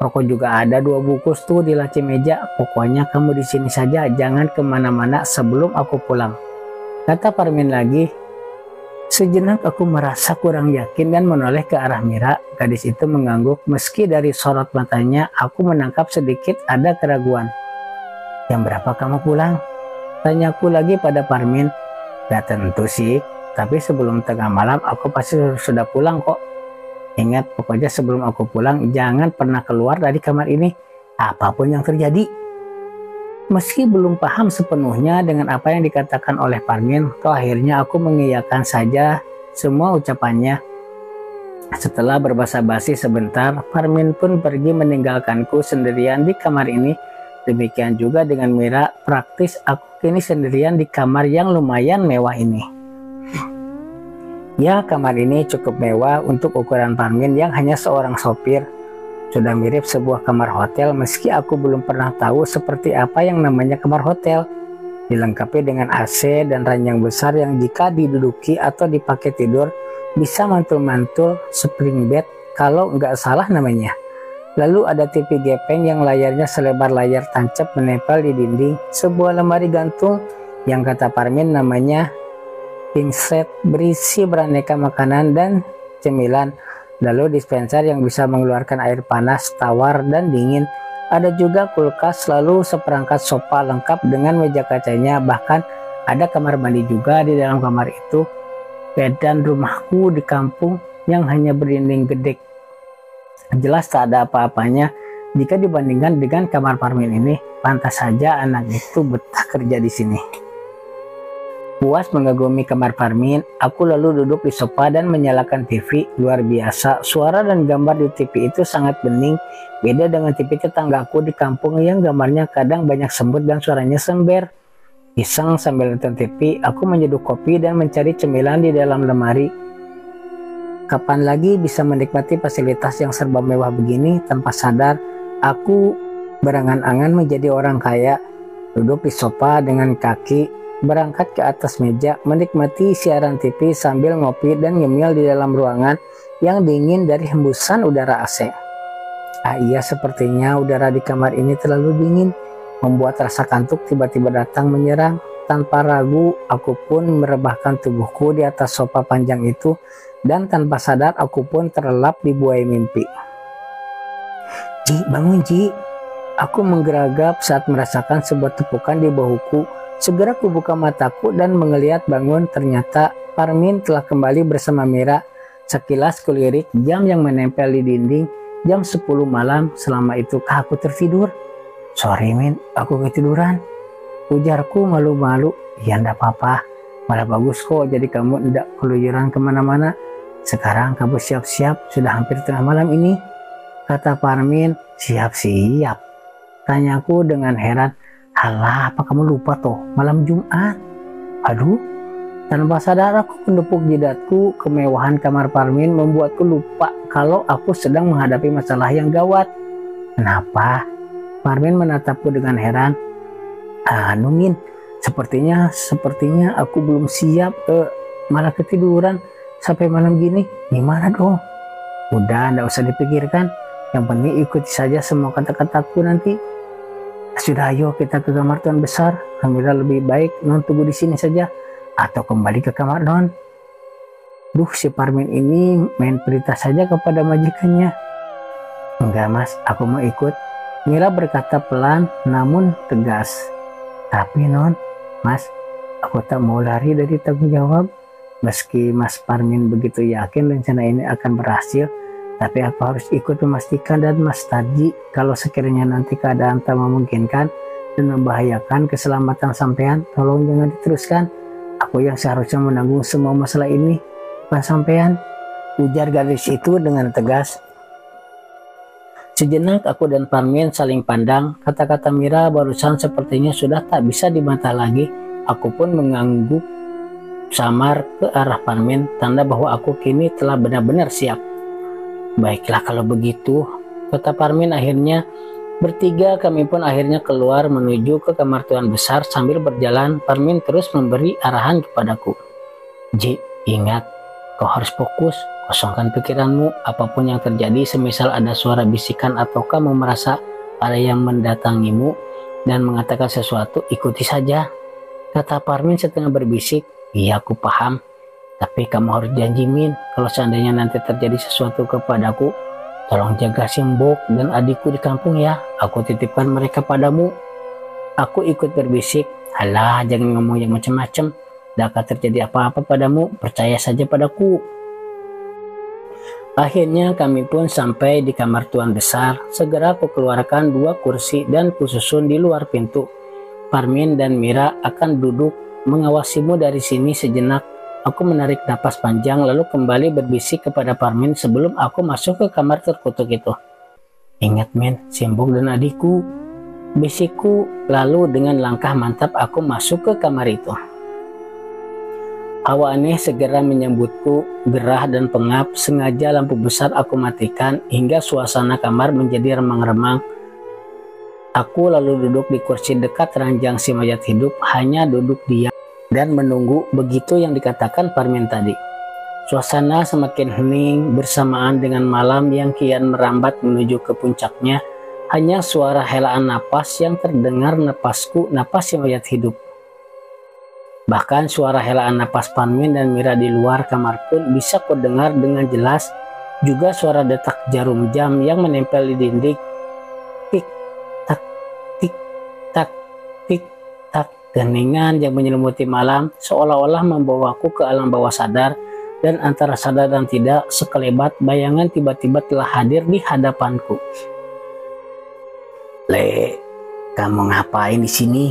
Rokok juga ada 2 bungkus tuh di laci meja. Pokoknya kamu di sini saja, jangan kemana-mana sebelum aku pulang, kata Parmin lagi. Sejenak aku merasa kurang yakin dan menoleh ke arah Mira. Gadis itu mengangguk. Meski dari sorot matanya aku menangkap sedikit ada keraguan. Jam berapa kamu pulang? Tanyaku lagi pada Parmin. Gak tentu sih, tapi sebelum tengah malam aku pasti sudah pulang kok. Ingat, pokoknya sebelum aku pulang jangan pernah keluar dari kamar ini, apapun yang terjadi. Meski belum paham sepenuhnya dengan apa yang dikatakan oleh Parmin, toh akhirnya aku mengiyakan saja semua ucapannya. Setelah berbasa-basi sebentar, Parmin pun pergi meninggalkanku sendirian di kamar ini. Demikian juga dengan Mira. Praktis aku kini sendirian di kamar yang lumayan mewah ini. Ya, kamar ini cukup mewah untuk ukuran Parmin yang hanya seorang sopir. Sudah mirip sebuah kamar hotel, meski aku belum pernah tahu seperti apa yang namanya kamar hotel. Dilengkapi dengan AC dan ranjang besar yang jika diduduki atau dipakai tidur bisa mantul-mantul, spring bed kalau nggak salah namanya. Lalu ada TV gepeng yang layarnya selebar layar tancap menempel di dinding. Sebuah lemari gantung yang kata Parmin namanya king set berisi beraneka makanan dan cemilan. Lalu dispenser yang bisa mengeluarkan air panas, tawar, dan dingin. Ada juga kulkas, lalu seperangkat sofa lengkap dengan meja kacanya. Bahkan ada kamar mandi juga di dalam kamar itu. Bedan rumahku di kampung yang hanya berdinding gedek. Jelas tak ada apa-apanya jika dibandingkan dengan kamar Parmin ini. Pantas saja anak itu betah kerja di sini. Puas mengagumi kamar Parmin, aku lalu duduk di sofa dan menyalakan TV. Luar biasa, suara dan gambar di TV itu sangat bening. Beda dengan TV tetanggaku di kampung yang gambarnya kadang banyak semut dan suaranya sember. Iseng sambil nonton TV, aku menyeduh kopi dan mencari cemilan di dalam lemari. Kapan lagi bisa menikmati fasilitas yang serba mewah begini? Tanpa sadar, aku berangan-angan menjadi orang kaya. Duduk di sofa dengan kaki berangkat ke atas meja, menikmati siaran TV sambil ngopi dan ngemil di dalam ruangan yang dingin dari hembusan udara AC. Iya, sepertinya udara di kamar ini terlalu dingin, membuat rasa kantuk tiba-tiba datang menyerang. Tanpa ragu, aku pun merebahkan tubuhku di atas sofa panjang itu, dan tanpa sadar aku pun terlelap di buai mimpi. Ji, bangun Ji. Aku menggeragap saat merasakan sebuah tepukan di bahuku. Segera kubuka mataku dan mengeliat bangun. Ternyata Parmin telah kembali bersama Mira. Sekilas kulirik jam yang menempel di dinding. Jam 10 malam. Selama itu kah aku tertidur? Sorry Min, aku ketiduran, ujarku malu-malu. Ya ndak apa-apa, malah bagus kok, jadi kamu ndak keluyuran kemana-mana. Sekarang kamu siap-siap, sudah hampir tengah malam ini, kata Parmin. Siap-siap, tanyaku dengan heran. Halah, apa kamu lupa toh malam Jumat? Aduh, tanpa sadar aku menepuk jidatku. Kemewahan kamar Parmin membuatku lupa kalau aku sedang menghadapi masalah yang gawat. Kenapa? Parmin menatapku dengan heran. Min, sepertinya aku belum siap, malah ketiduran sampai malam gini. Gimana dong? Udah, nggak usah dipikirkan. Yang penting ikuti saja semua kata-kataku nanti. Sudah, ayo kita ke kamar Tuan Besar. Alhamdulillah lebih baik Non tunggu di sini saja atau kembali ke kamar Non. Duh, si Parmin ini main perintah saja kepada majikannya. Enggak Mas, aku mau ikut, Mira berkata pelan namun tegas. Tapi non, Mas, aku tak mau lari dari tanggung jawab. Meski Mas Parmin begitu yakin rencana ini akan berhasil, tapi aku harus ikut memastikan. Dan Mas Tarji, kalau sekiranya nanti keadaan tak memungkinkan dan membahayakan keselamatan sampean, tolong jangan diteruskan. Aku yang seharusnya menanggung semua masalah ini, bukan sampean, ujar gadis itu dengan tegas. Sejenak aku dan Parmin saling pandang. Kata-kata Mira barusan sepertinya sudah tak bisa dibantah lagi. Aku pun mengangguk samar ke arah Parmin, tanda bahwa aku kini telah benar-benar siap. Baiklah kalau begitu, kata Parmin akhirnya. Bertiga kami pun akhirnya keluar menuju ke kamar tuan besar. Sambil berjalan, Parmin terus memberi arahan kepadaku. Ji, ingat, kau harus fokus, kosongkan pikiranmu. Apapun yang terjadi, semisal ada suara bisikan atau kamu merasa ada yang mendatangimu dan mengatakan sesuatu, ikuti saja, kata Parmin setengah berbisik. Iya, aku paham. Tapi kamu harus janji, Min, kalau seandainya nanti terjadi sesuatu kepadaku, tolong jaga Simbok dan adikku di kampung ya. Aku titipkan mereka padamu. Aku ikut berbisik. Halah, jangan ngomong yang macam-macam. Tidak akan terjadi apa-apa padamu. Percaya saja padaku. Akhirnya kami pun sampai di kamar tuan besar. Segera aku keluarkan 2 kursi dan kususun di luar pintu. Parmin dan Mira akan duduk mengawasimu dari sini sejenak. Aku menarik napas panjang lalu kembali berbisik kepada Parmin sebelum aku masuk ke kamar terkutuk itu. Ingat, men, Simbok dan adikku, bisikku. Lalu dengan langkah mantap aku masuk ke kamar itu. Hawa aneh segera menyambutku, gerah dan pengap. Sengaja lampu besar aku matikan hingga suasana kamar menjadi remang-remang. Aku lalu duduk di kursi dekat ranjang si mayat hidup, hanya duduk diam dan menunggu begitu yang dikatakan Parmin tadi. Suasana semakin hening bersamaan dengan malam yang kian merambat menuju ke puncaknya. Hanya suara helaan napas yang terdengar, napasku, napas si mayat hidup. Bahkan suara helaan napas Parmin dan Mira di luar kamar pun bisa ku dengar dengan jelas. Juga suara detak jarum jam yang menempel di dinding. Tik tak, tik tak, tik tak. Keheningan yang menyelimuti malam seolah-olah membawaku ke alam bawah sadar, dan antara sadar dan tidak sekelebat bayangan tiba-tiba telah hadir di hadapanku. Le, kamu ngapain di sini?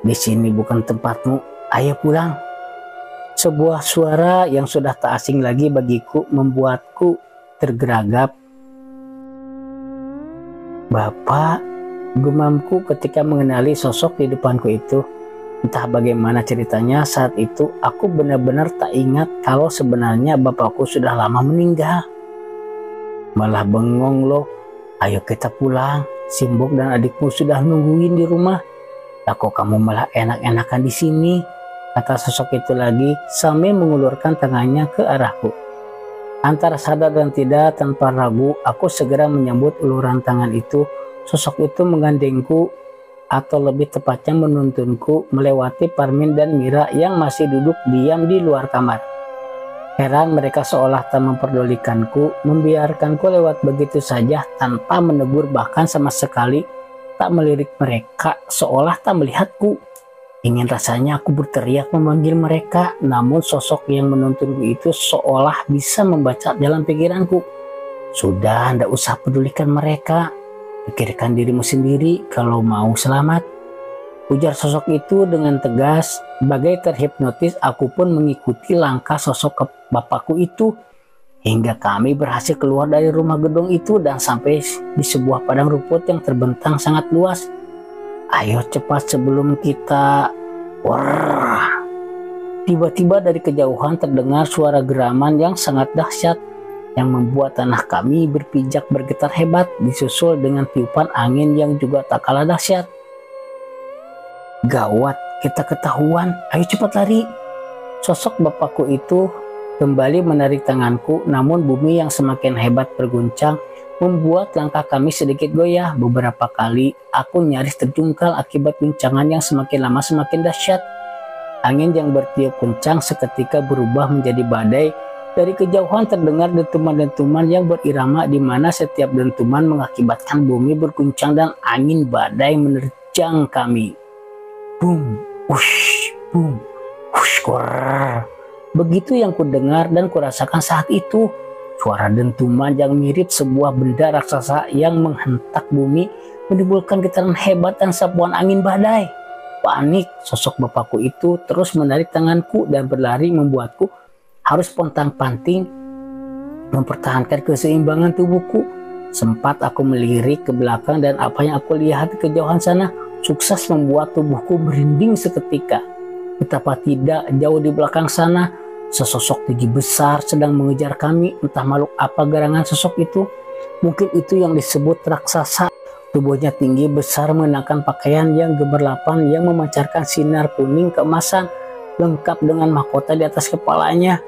Di sini bukan tempatmu. Ayo pulang. Sebuah suara yang sudah tak asing lagi bagiku membuatku tergeragap. Bapak, gumamku ketika mengenali sosok di depanku itu. Entah bagaimana ceritanya, saat itu aku benar-benar tak ingat kalau sebenarnya bapakku sudah lama meninggal. Malah bengong loh. Ayo kita pulang, Simbok dan adikmu sudah nungguin di rumah. Kok kamu malah enak-enakan di sini, kata sosok itu lagi sambil mengulurkan tangannya ke arahku. Antara sadar dan tidak, tanpa ragu aku segera menyambut uluran tangan itu. Sosok itu menggandengku, atau lebih tepatnya menuntunku melewati Parmin dan Mira yang masih duduk diam di luar kamar. Heran mereka seolah tak memperdulikanku, membiarkanku lewat begitu saja tanpa menegur, bahkan sama sekali tak melirik mereka seolah tak melihatku. Ingin rasanya aku berteriak memanggil mereka, namun sosok yang menuntunku itu seolah bisa membaca dalam pikiranku. Sudah, ndak usah pedulikan mereka. Pikirkan dirimu sendiri kalau mau selamat, ujar sosok itu dengan tegas. Bagai terhipnotis, aku pun mengikuti langkah sosok bapakku itu hingga kami berhasil keluar dari rumah gedung itu dan sampai di sebuah padang rumput yang terbentang sangat luas. Ayo cepat sebelum kita... Wah! Tiba-tiba dari kejauhan terdengar suara geraman yang sangat dahsyat yang membuat tanah kami berpijak bergetar hebat, disusul dengan tiupan angin yang juga tak kalah dahsyat. Gawat, kita ketahuan, ayo cepat lari. Sosok bapakku itu kembali menarik tanganku, namun bumi yang semakin hebat berguncang membuat langkah kami sedikit goyah. Beberapa kali aku nyaris terjungkal akibat guncangan yang semakin lama semakin dahsyat. Angin yang bertiup kencang seketika berubah menjadi badai. Dari kejauhan terdengar dentuman-dentuman yang berirama, di mana setiap dentuman mengakibatkan bumi berguncang dan angin badai menerjang kami. Bum, wush, bum, wush, kurr. Begitu yang kudengar dan kurasakan saat itu. Suara dentuman yang mirip sebuah benda raksasa yang menghentak bumi menimbulkan getaran hebat dan sapuan angin badai. Panik, sosok bapakku itu terus menarik tanganku dan berlari membuatku harus pontang-panting mempertahankan keseimbangan tubuhku. Sempat aku melirik ke belakang dan apa yang aku lihat di kejauhan sana sukses membuat tubuhku merinding seketika. Betapa tidak, jauh di belakang sana sesosok tinggi besar sedang mengejar kami. Entah makhluk apa gerangan sosok itu. Mungkin itu yang disebut raksasa. Tubuhnya tinggi besar mengenakan pakaian yang gemerlapan yang memancarkan sinar kuning keemasan, lengkap dengan mahkota di atas kepalanya.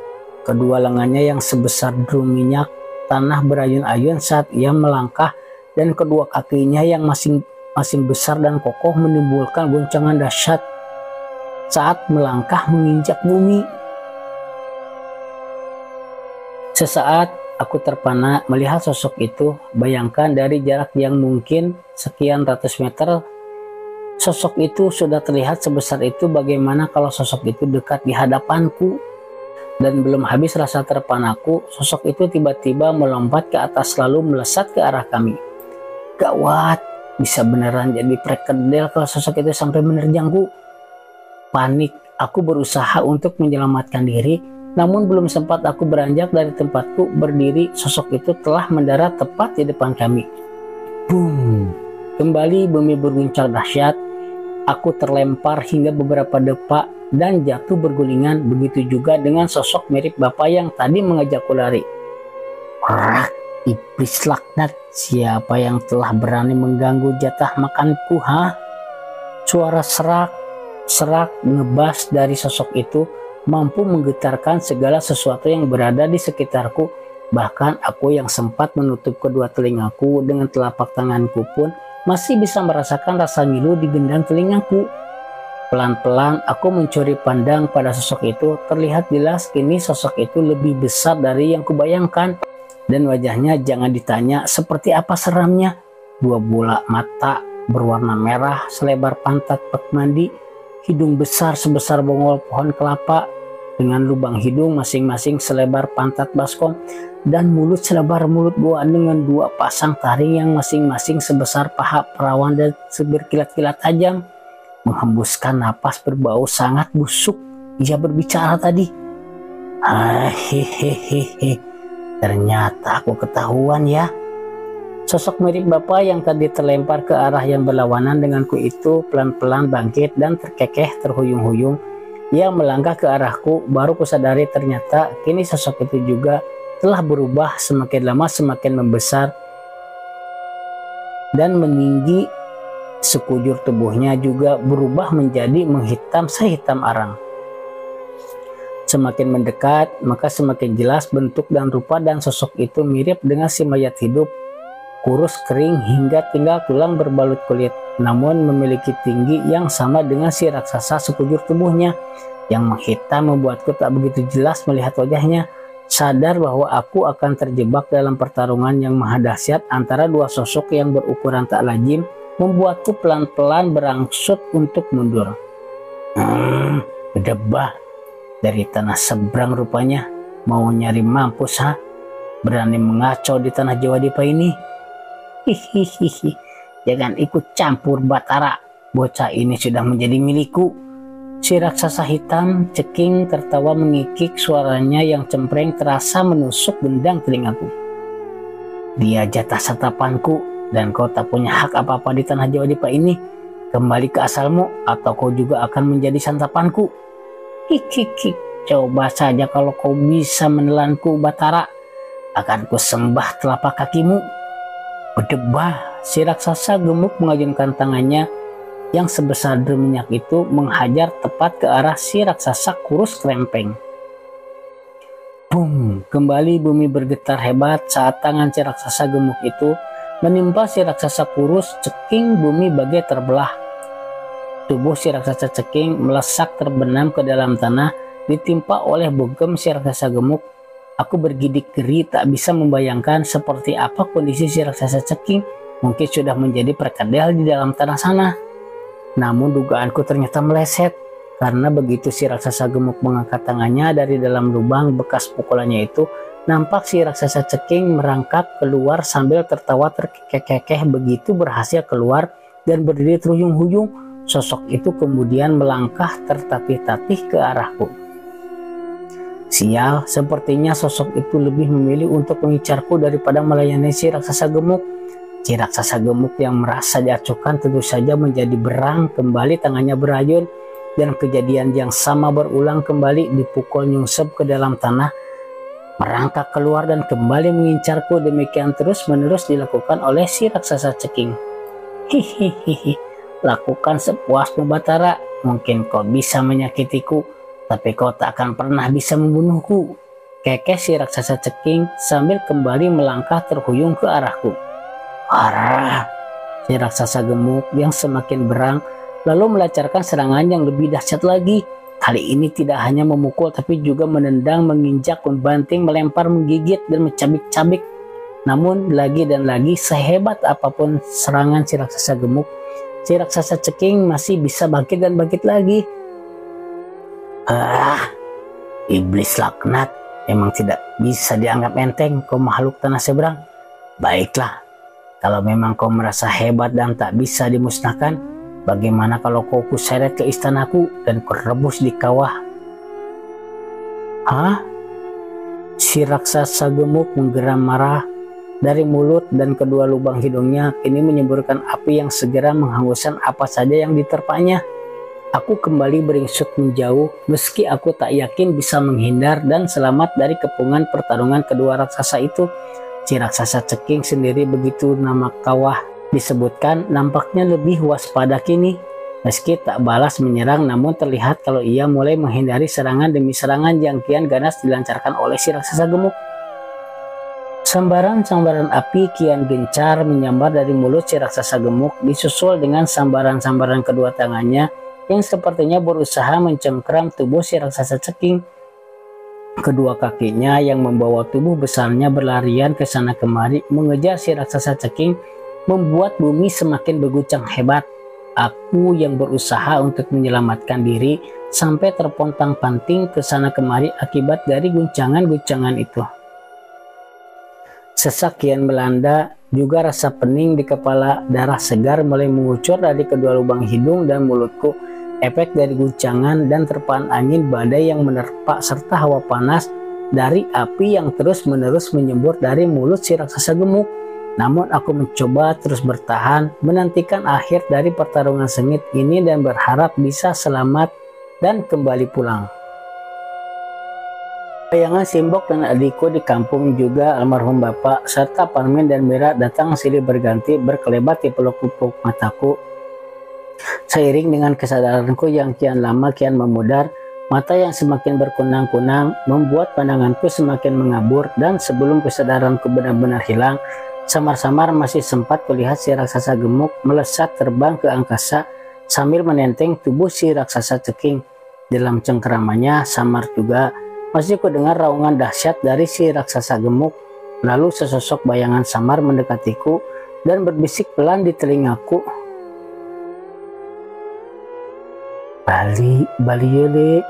Kedua lengannya yang sebesar drum minyak tanah berayun-ayun saat ia melangkah, dan kedua kakinya yang masing-masing besar dan kokoh menimbulkan goncangan dahsyat saat melangkah menginjak bumi. Sesaat aku terpana melihat sosok itu. Bayangkan dari jarak yang mungkin sekian ratus meter, sosok itu sudah terlihat sebesar itu. Bagaimana kalau sosok itu dekat di hadapanku? Dan belum habis rasa terpanaku, sosok itu tiba-tiba melompat ke atas lalu melesat ke arah kami. Gawat, bisa beneran jadi perkedel kalau sosok itu sampai menerjangku. Panik, aku berusaha untuk menyelamatkan diri. Namun belum sempat aku beranjak dari tempatku berdiri, sosok itu telah mendarat tepat di depan kami. Boom! Kembali bumi berguncang dahsyat. Aku terlempar hingga beberapa depak dan jatuh bergulingan. Begitu juga dengan sosok mirip bapak yang tadi mengajakku lari. Rak, iblis laknat, siapa yang telah berani mengganggu jatah makanku, ha? Suara serak ngebas dari sosok itu mampu menggetarkan segala sesuatu yang berada di sekitarku. Bahkan aku yang sempat menutup kedua telingaku dengan telapak tanganku pun masih bisa merasakan rasa ngilu di gendang telingaku. Pelan-pelan aku mencuri pandang pada sosok itu. Terlihat jelas kini sosok itu lebih besar dari yang kubayangkan. Dan wajahnya jangan ditanya seperti apa seramnya. Dua bola mata berwarna merah selebar pantat pak mandi, hidung besar sebesar bongol pohon kelapa dengan lubang hidung masing-masing selebar pantat baskom, dan mulut selebar mulut goa dengan dua pasang taring yang masing-masing sebesar paha perawan dan berkilat-kilat tajam. Menghembuskan napas berbau sangat busuk, ia berbicara tadi. Hehehe, ternyata aku ketahuan ya. Sosok mirip bapak yang tadi terlempar ke arah yang berlawanan denganku itu pelan-pelan bangkit dan terkekeh terhuyung-huyung. Ia melangkah ke arahku. Baru kusadari ternyata kini sosok itu juga telah berubah, semakin lama semakin membesar dan meninggi. Sekujur tubuhnya juga berubah menjadi menghitam sehitam arang. Semakin mendekat maka semakin jelas bentuk dan rupa, dan sosok itu mirip dengan si mayat hidup, kurus kering hingga tinggal tulang berbalut kulit, namun memiliki tinggi yang sama dengan si raksasa. Sekujur tubuhnya yang menghitam membuatku tak begitu jelas melihat wajahnya. Sadar bahwa aku akan terjebak dalam pertarungan yang maha dahsyat antara dua sosok yang berukuran tak lazim, membuatku pelan-pelan berangsur untuk mundur. Gedebah dari tanah seberang rupanya, mau nyari mampus ha? Berani mengacau di tanah Jawa Dipa ini. Hihihi, jangan ikut campur Batara, bocah ini sudah menjadi milikku. Si raksasa hitam ceking tertawa mengikik, suaranya yang cempreng terasa menusuk gendang telingaku. Dia jatah satapanku dan kau tak punya hak apa-apa di tanah Jawa Dipa ini. Kembali ke asalmu atau kau juga akan menjadi santapanku. Hihihi, coba saja kalau kau bisa menelanku Batara, akan kusembah telapak kakimu. Berdebah, si raksasa gemuk mengayunkan tangannya yang sebesar drum minyak itu menghajar tepat ke arah si raksasa kurus krempeng. Boom, kembali bumi bergetar hebat saat tangan si raksasa gemuk itu menimpa si raksasa kurus ceking. Bumi bagai terbelah. Tubuh si raksasa ceking melesak terbenam ke dalam tanah, ditimpa oleh bogem si raksasa gemuk. Aku bergidik geri, tak bisa membayangkan seperti apa kondisi si raksasa ceking. Mungkin sudah menjadi perkedel di dalam tanah sana. Namun dugaanku ternyata meleset, karena begitu si raksasa gemuk mengangkat tangannya dari dalam lubang bekas pukulannya itu, nampak si raksasa ceking merangkak keluar sambil tertawa terkekeh-kekeh. Begitu berhasil keluar dan berdiri terhuyung-huyung, sosok itu kemudian melangkah tertatih-tatih ke arahku. Sial, sepertinya sosok itu lebih memilih untuk mengincarku daripada melayani si raksasa gemuk. Si raksasa gemuk yang merasa diacuhkan tentu saja menjadi berang, kembali tangannya berayun, dan kejadian yang sama berulang kembali. Dipukul nyungsep ke dalam tanah, merangkak keluar dan kembali mengincarku. Demikian terus menerus dilakukan oleh si raksasa ceking. Hihihi, lakukan sepuasmu Batara, mungkin kau bisa menyakitiku, tapi kau tak akan pernah bisa membunuhku, kekeh si raksasa ceking sambil kembali melangkah terhuyung ke arahku. Arah, si raksasa gemuk yang semakin berang lalu melancarkan serangan yang lebih dahsyat lagi. Kali ini tidak hanya memukul tapi juga menendang, menginjak, membanting, melempar, menggigit, dan mencabik-cabik. Namun lagi dan lagi, sehebat apapun serangan si raksasa gemuk, si raksasa ceking masih bisa bangkit dan bangkit lagi. Iblis laknat, emang tidak bisa dianggap enteng kau makhluk tanah seberang. Baiklah, kalau memang kau merasa hebat dan tak bisa dimusnahkan, bagaimana kalau kau kuseret ke istanaku dan kurebus di kawah? Hah? Si raksasa gemuk menggeram marah. Dari mulut dan kedua lubang hidungnya kini menyemburkan api yang segera menghanguskan apa saja yang diterpanya. Aku kembali beringsut menjauh, meski aku tak yakin bisa menghindar dan selamat dari kepungan pertarungan kedua raksasa itu. Si raksasa ceking sendiri, begitu nama kawah disebutkan, nampaknya lebih waspada kini. Meski tak balas menyerang, namun terlihat kalau ia mulai menghindari serangan demi serangan yang kian ganas dilancarkan oleh si raksasa gemuk. Sambaran-sambaran api kian gencar menyambar dari mulut si raksasa gemuk, disusul dengan sambaran-sambaran kedua tangannya yang sepertinya berusaha mencengkram tubuh si raksasa ceking. Kedua kakinya yang membawa tubuh besarnya berlarian ke sana kemari mengejar si raksasa ceking, membuat bumi semakin berguncang hebat. Aku yang berusaha untuk menyelamatkan diri sampai terpontang-panting ke sana kemari akibat dari guncangan-guncangan itu. Sesak kian melanda, juga rasa pening di kepala, darah segar mulai mengucur dari kedua lubang hidung dan mulutku. Efek dari guncangan dan terpaan angin badai yang menerpa serta hawa panas dari api yang terus-menerus menyembur dari mulut si raksasa gemuk. Namun aku mencoba terus bertahan, menantikan akhir dari pertarungan sengit ini dan berharap bisa selamat dan kembali pulang. Bayangan Simbok dan adikku di kampung, juga almarhum bapak serta Parmin dan Mira datang silih berganti berkelebat di pelupuk mataku. Seiring dengan kesadaranku yang kian lama kian memudar, mata yang semakin berkunang-kunang membuat pandanganku semakin mengabur, dan sebelum kesadaranku benar-benar hilang, samar-samar masih sempat kulihat si raksasa gemuk melesat terbang ke angkasa sambil menenteng tubuh si raksasa ceking. Dalam cengkeramannya samar juga masih kudengar raungan dahsyat dari si raksasa gemuk. Lalu sesosok bayangan samar mendekatiku dan berbisik pelan di telingaku. Bali yele,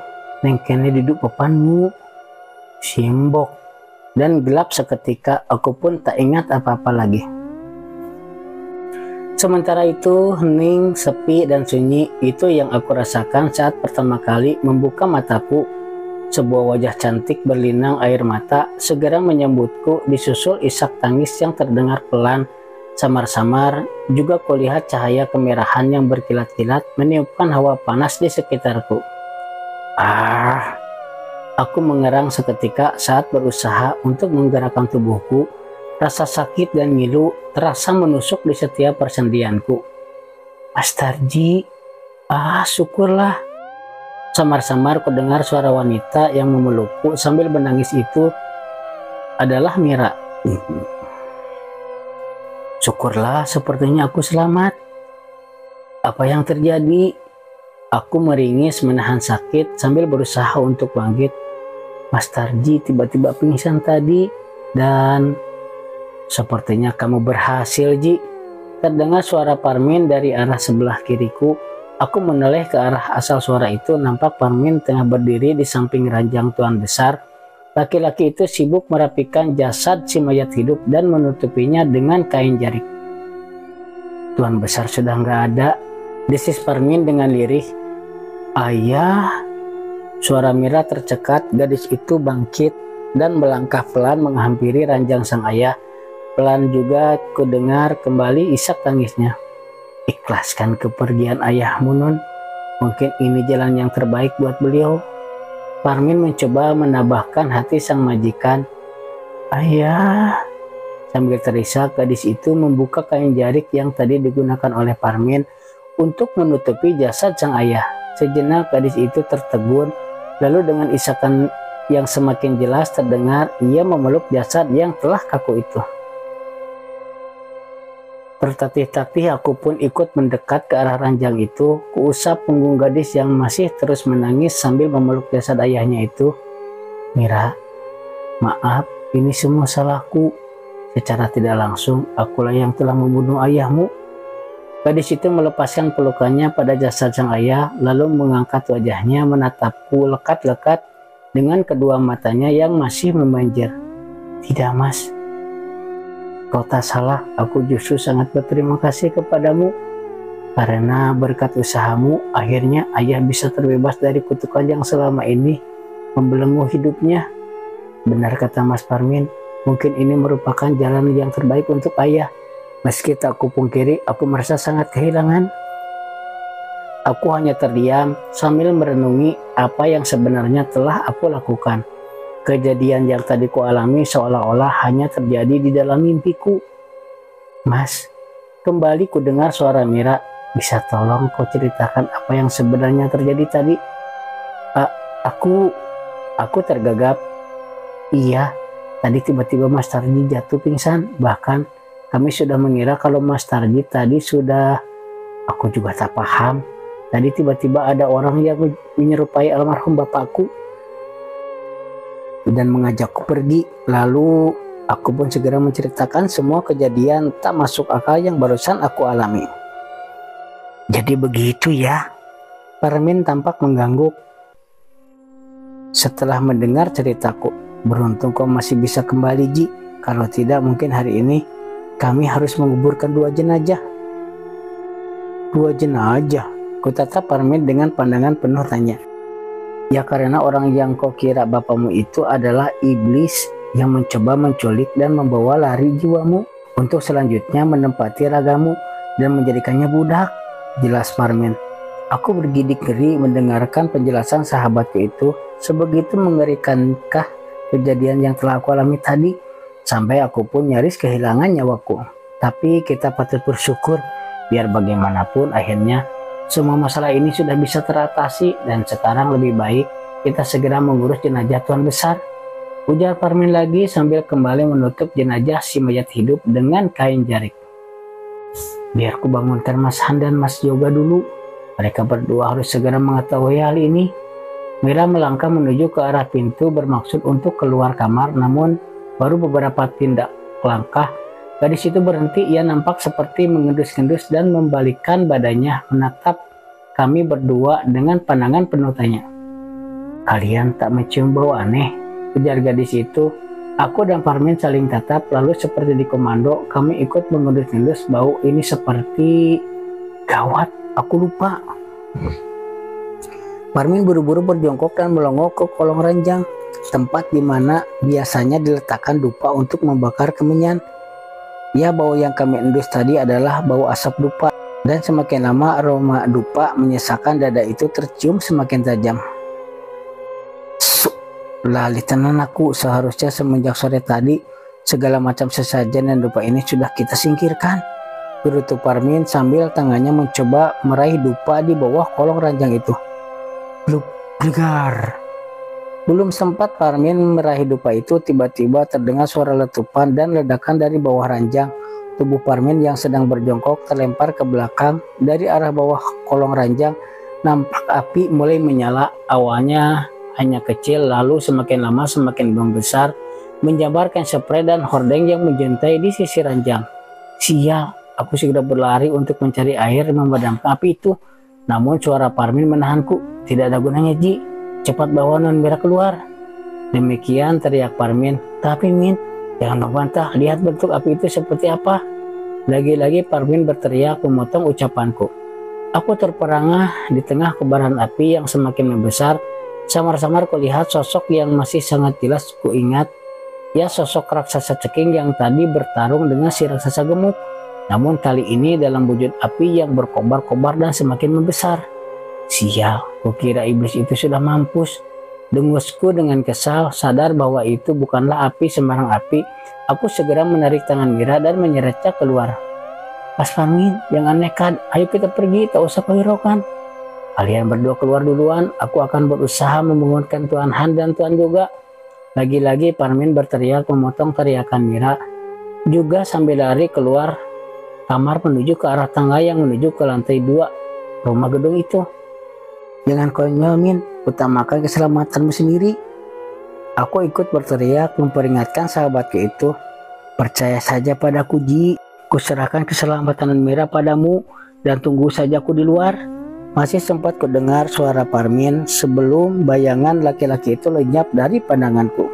neng kene duduk papanmu, Simbok. Dan gelap seketika, aku pun tak ingat apa-apa lagi. Sementara itu, hening, sepi, dan sunyi itu yang aku rasakan saat pertama kali membuka mataku. Sebuah wajah cantik berlinang air mata segera menyambutku, disusul isak tangis yang terdengar pelan. Samar-samar juga kulihat cahaya kemerahan yang berkilat-kilat meniupkan hawa panas di sekitarku. Aku mengerang seketika saat berusaha untuk menggerakkan tubuhku. Rasa sakit dan ngilu terasa menusuk di setiap persendianku. Astarji, syukurlah. Samar-samar kudengar suara wanita yang memelukku sambil menangis. Itu adalah Mira. Syukurlah, sepertinya aku selamat. Apa yang terjadi? Aku meringis menahan sakit sambil berusaha untuk bangkit. Mas Tarji tiba-tiba pingsan tadi, dan sepertinya kamu berhasil, Ji. Terdengar suara Parmin dari arah sebelah kiriku. Aku menoleh ke arah asal suara itu, nampak Parmin tengah berdiri di samping ranjang Tuan Besar. Laki-laki itu sibuk merapikan jasad si mayat hidup dan menutupinya dengan kain jarik. Tuan Besar sudah nggak ada, desis Parmin dengan lirih. Ayah. Suara Mira tercekat, gadis itu bangkit dan melangkah pelan menghampiri ranjang sang ayah. Pelan juga kudengar kembali isak tangisnya. Ikhlaskan kepergian ayahmu, Nun. Mungkin ini jalan yang terbaik buat beliau. Parmin mencoba menambahkan hati sang majikan. Ayah. Sambil terisak, gadis itu membuka kain jarik yang tadi digunakan oleh Parmin untuk menutupi jasad sang ayah. Sejenak gadis itu tertegun, lalu dengan isakan yang semakin jelas terdengar, ia memeluk jasad yang telah kaku itu. Tertatih-tatih aku pun ikut mendekat ke arah ranjang itu. Kuusap punggung gadis yang masih terus menangis sambil memeluk jasad ayahnya itu. Mira, maaf, ini semua salahku. Secara tidak langsung, akulah yang telah membunuh ayahmu. Gadis itu melepaskan pelukannya pada jasad sang ayah, lalu mengangkat wajahnya menatapku lekat-lekat dengan kedua matanya yang masih memanjir. Tidak, Mas. Kau tak salah, aku justru sangat berterima kasih kepadamu. Karena berkat usahamu, akhirnya ayah bisa terbebas dari kutukan yang selama ini membelenggu hidupnya. Benar kata Mas Parmin, mungkin ini merupakan jalan yang terbaik untuk ayah. Meski tak kupungkiri, aku merasa sangat kehilangan. Aku hanya terdiam sambil merenungi apa yang sebenarnya telah aku lakukan. Kejadian yang tadi ku alami seolah-olah hanya terjadi di dalam mimpiku. Mas, kembali ku dengar suara Mira. Bisa tolong kau ceritakan apa yang sebenarnya terjadi tadi? Aku tergagap. Iya, tadi tiba-tiba Mas Tarji jatuh pingsan. Bahkan kami sudah mengira kalau Mas Tarji tadi sudah... Aku juga tak paham. Tadi tiba-tiba ada orang yang menyerupai almarhum bapakku dan mengajakku pergi. Lalu aku pun segera menceritakan semua kejadian tak masuk akal yang barusan aku alami. Jadi begitu ya? Parmin tampak mengangguk. Setelah mendengar ceritaku, beruntung kau masih bisa kembali, Ji. Kalau tidak mungkin hari ini kami harus menguburkan 2 jenazah. 2 jenazah? Kutatap Parmin dengan pandangan penuh tanya. Ya karena orang yang kau kira bapakmu itu adalah iblis yang mencoba menculik dan membawa lari jiwamu untuk selanjutnya menempati ragamu dan menjadikannya budak. Jelas Parmin. Aku bergidik ngeri mendengarkan penjelasan sahabatku itu. Sebegitu mengerikankah kejadian yang telah aku alami tadi? Sampai aku pun nyaris kehilangan nyawaku. Tapi kita patut bersyukur. Biar bagaimanapun akhirnya semua masalah ini sudah bisa teratasi dan sekarang lebih baik kita segera mengurus jenazah Tuan Besar. Ujar Parmin lagi sambil kembali menutup jenazah si mayat hidup dengan kain jarik. Biar ku bangunkan Mas Han dan Mas Yoga dulu. Mereka berdua harus segera mengetahui hal ini. Mira melangkah menuju ke arah pintu bermaksud untuk keluar kamar, namun baru beberapa tindak langkah gadis itu berhenti. Ia nampak seperti mengendus-endus dan membalikkan badannya menatap kami berdua dengan pandangan penuh tanya. Kalian tak mencium bau aneh? Ujar gadis itu. Aku dan Parmin saling tatap, lalu seperti dikomando kami ikut mengendus-endus. Bau ini seperti... Gawat, aku lupa. Parmin buru-buru berjongkok dan melongo ke kolong ranjang, tempat di mana biasanya diletakkan dupa untuk membakar kemenyan. Ya, bau yang kami endus tadi adalah bau asap dupa, dan semakin lama aroma dupa menyesakan dada itu tercium semakin tajam. Lali tenan aku, seharusnya semenjak sore tadi segala macam sesajen dan dupa ini sudah kita singkirkan. Gerutu Parmin sambil tangannya mencoba meraih dupa di bawah kolong ranjang itu. Blegar. Belum sempat Parmin meraih dupa itu, tiba-tiba terdengar suara letupan dan ledakan dari bawah ranjang. Tubuh Parmin yang sedang berjongkok terlempar ke belakang. Dari arah bawah kolong ranjang nampak api mulai menyala. Awalnya hanya kecil, lalu semakin lama semakin membesar, menjabarkan spray dan hordeng yang menjuntai di sisi ranjang. Sial, aku segera berlari untuk mencari air memadamkan api itu. Namun suara Parmin menahanku. Tidak ada gunanya, Ji. Cepat bawa Non Mira keluar. Demikian teriak Parmin. Tapi Min, jangan membantah. Lihat bentuk api itu seperti apa. Lagi-lagi Parmin berteriak memotong ucapanku. Aku terperangah di tengah kobaran api yang semakin membesar. Samar-samar kulihat sosok yang masih sangat jelas kuingat. Ya, sosok raksasa ceking yang tadi bertarung dengan si raksasa gemuk. Namun kali ini dalam wujud api yang berkobar-kobar dan semakin membesar. Sial, kukira iblis itu sudah mampus. Dengusku dengan kesal, sadar bahwa itu bukanlah api sembarang api. Aku segera menarik tangan Mira dan menyeretnya keluar. Mas Parmin, jangan nekat. Ayo kita pergi, tak usah kehiraukan. Kalian berdua keluar duluan, aku akan berusaha membangunkan Tuan Han dan Tuan juga. Lagi-lagi Parmin berteriak memotong teriakan Mira, juga sambil lari keluar kamar menuju ke arah tangga yang menuju ke lantai 2 rumah gedung itu. Jangan konyol Min, utamakan keselamatanmu sendiri. Aku ikut berteriak memperingatkan sahabatku itu. Percaya saja padaku Ji, kuserahkan keselamatan Mira padamu dan tunggu saja aku di luar. Masih sempat kudengar suara Parmin sebelum bayangan laki-laki itu lenyap dari pandanganku.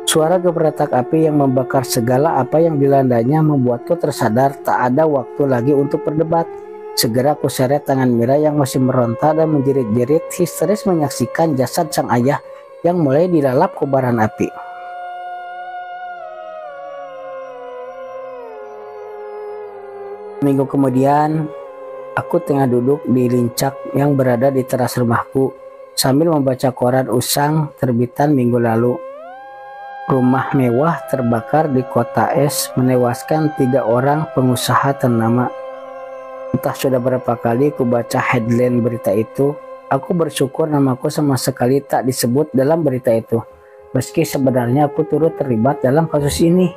Suara gebratak api yang membakar segala apa yang dilandanya membuatku tersadar tak ada waktu lagi untuk berdebat. Segera kuseret tangan Mira yang masih meronta dan menjerit-jerit histeris menyaksikan jasad sang ayah yang mulai dilalap kobaran api. Minggu kemudian, aku tengah duduk di lincak yang berada di teras rumahku sambil membaca koran usang terbitan minggu lalu. Rumah mewah terbakar di kota es menewaskan 3 orang pengusaha ternama. Entah sudah berapa kali ku baca headline berita itu, aku bersyukur namaku sama sekali tak disebut dalam berita itu. Meski sebenarnya aku turut terlibat dalam kasus ini.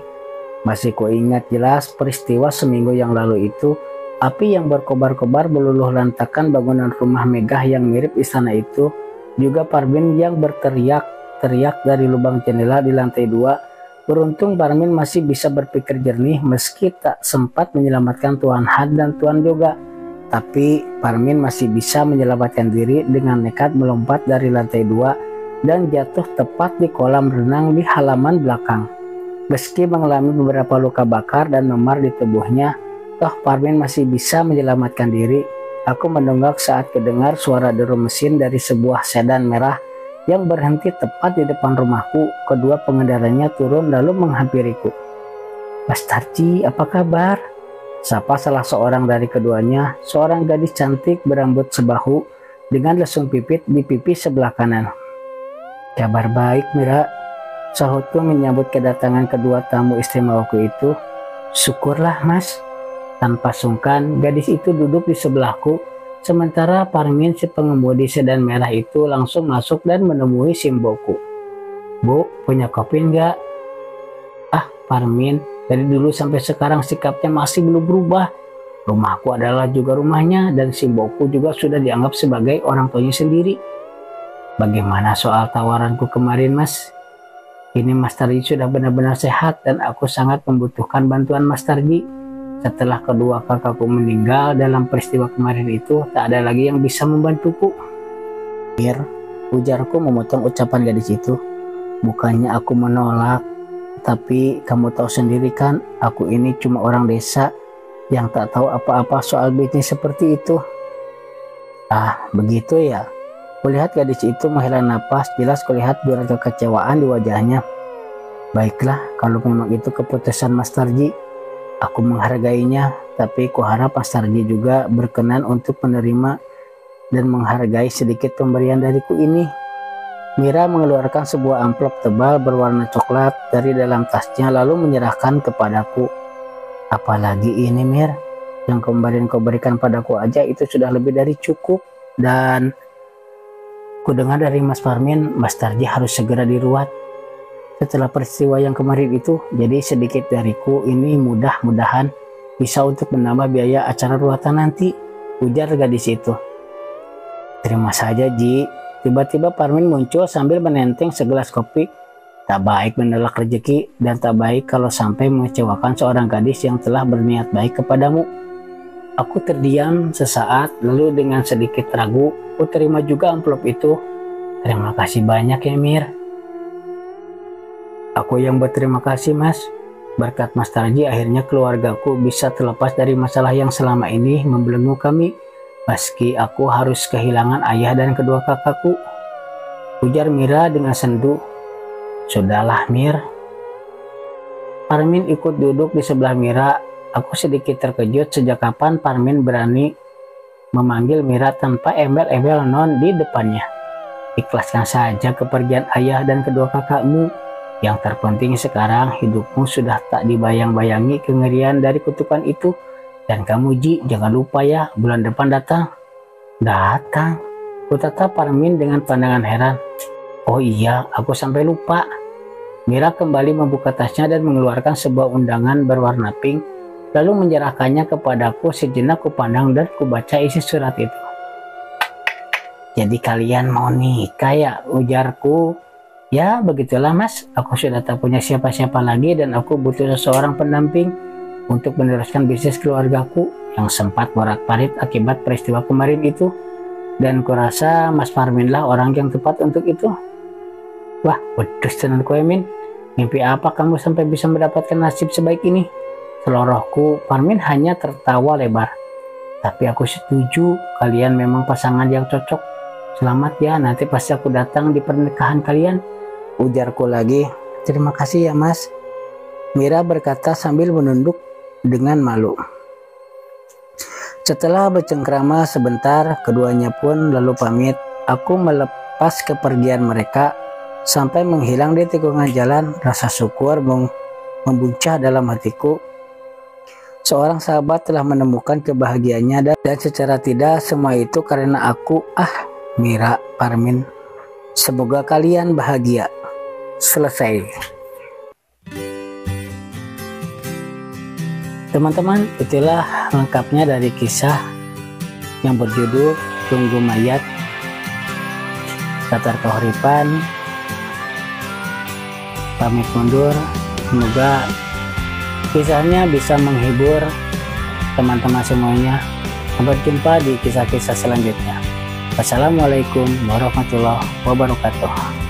Masih ku ingat jelas peristiwa seminggu yang lalu itu. Api yang berkobar-kobar meluluh lantakan bangunan rumah megah yang mirip istana itu. Juga Parmin yang berteriak-teriak dari lubang jendela di lantai 2. Beruntung Parmin masih bisa berpikir jernih meski tak sempat menyelamatkan Tuan Han dan Tuan Yoga. Tapi Parmin masih bisa menyelamatkan diri dengan nekat melompat dari lantai 2 dan jatuh tepat di kolam renang di halaman belakang. Meski mengalami beberapa luka bakar dan memar di tubuhnya, toh Parmin masih bisa menyelamatkan diri. Aku mendongak saat kedengar suara deru mesin dari sebuah sedan merah yang berhenti tepat di depan rumahku. Kedua pengendaranya turun lalu menghampiriku. Mas Tarji, apa kabar? Sapa salah seorang dari keduanya, seorang gadis cantik berambut sebahu dengan lesung pipit di pipi sebelah kanan. Kabar baik Mira, sahutku menyambut kedatangan kedua tamu istimewaku itu. Syukurlah Mas. Tanpa sungkan, gadis itu duduk di sebelahku, sementara Parmin si pengemudi sedan merah itu langsung masuk dan menemui Simboku. Bu, punya kopi enggak? Ah, Parmin, dari dulu sampai sekarang sikapnya masih belum berubah. Rumahku adalah juga rumahnya dan Simboku juga sudah dianggap sebagai orang tuanya sendiri. Bagaimana soal tawaranku kemarin Mas? Ini Mas Tarji sudah benar-benar sehat dan aku sangat membutuhkan bantuan Mas Tarji. Setelah kedua kakakku meninggal dalam peristiwa kemarin itu, tak ada lagi yang bisa membantuku. Mir, ujarku memotong ucapan gadis itu. Bukannya aku menolak, tapi kamu tahu sendiri kan, aku ini cuma orang desa yang tak tahu apa-apa soal bisnis seperti itu. Ah, begitu ya. Kulihat gadis itu menghela napas, jelas kulihat jurang kekecewaan di wajahnya. Baiklah, kalau memang itu keputusan Mas Tarji, aku menghargainya, tapi kuharap Mas Tarji juga berkenan untuk menerima dan menghargai sedikit pemberian dariku ini. Mira mengeluarkan sebuah amplop tebal berwarna coklat dari dalam tasnya lalu menyerahkan kepadaku. Apalagi ini Mir, yang kemarin kau berikan padaku aja itu sudah lebih dari cukup. Dan ku dengar dari Mas Parmin, Mas Tarji harus segera diruat setelah peristiwa yang kemarin itu. Jadi sedikit dariku ini mudah-mudahan bisa untuk menambah biaya acara ruatan nanti, ujar gadis itu. Terima saja Ji. Tiba-tiba Parmin muncul sambil menenteng segelas kopi. Tak baik menolak rezeki dan tak baik kalau sampai mengecewakan seorang gadis yang telah berniat baik kepadamu. Aku terdiam sesaat, lalu dengan sedikit ragu, aku terima juga amplop itu. Terima kasih banyak ya Mir. Aku yang berterima kasih Mas. Berkat Mas Tarji akhirnya keluargaku bisa terlepas dari masalah yang selama ini membelenggu kami. Meski aku harus kehilangan ayah dan kedua kakakku. Ujar Mira dengan sendu. Sudahlah Mir. Parmin ikut duduk di sebelah Mira. Aku sedikit terkejut sejak kapan Parmin berani memanggil Mira tanpa embel-embel non di depannya. Ikhlaskan saja kepergian ayah dan kedua kakakmu. Yang terpenting sekarang hidupmu sudah tak dibayang-bayangi kengerian dari kutukan itu. Dan kamu Ji, jangan lupa ya, bulan depan datang. Datang? Kutatap Parmin dengan pandangan heran. Oh iya, aku sampai lupa. Mira kembali membuka tasnya dan mengeluarkan sebuah undangan berwarna pink. Lalu menyerahkannya kepadaku. Sejenak kupandang dan kubaca isi surat itu. Jadi kalian mau nikah ya? Ujarku. Ya begitulah Mas, aku sudah tak punya siapa-siapa lagi dan aku butuh seseorang pendamping untuk meneruskan bisnis keluargaku yang sempat morat-marit akibat peristiwa kemarin itu. Dan kurasa Mas Parmin lah orang yang tepat untuk itu. Wah, wedus tenan kowe Min. Mimpi apa kamu sampai bisa mendapatkan nasib sebaik ini? Selorohku, Parmin hanya tertawa lebar. Tapi aku setuju, kalian memang pasangan yang cocok. Selamat ya, nanti pasti aku datang di pernikahan kalian. Ujarku lagi. Terima kasih ya Mas. Mira berkata sambil menunduk dengan malu. Setelah bercengkrama sebentar, keduanya pun lalu pamit. Aku melepas kepergian mereka sampai menghilang di tikungan jalan. Rasa syukur membuncah dalam hatiku. Seorang sahabat telah menemukan kebahagiaannya dan secara tidak semua itu karena aku. Mira, Parmin, semoga kalian bahagia. Selesai. Teman-teman, itulah lengkapnya dari kisah yang berjudul Tunggu Mayat. Tatar Kahuripan pamit mundur. Semoga kisahnya bisa menghibur teman-teman semuanya. Sampai jumpa di kisah-kisah selanjutnya. Wassalamualaikum warahmatullahi wabarakatuh.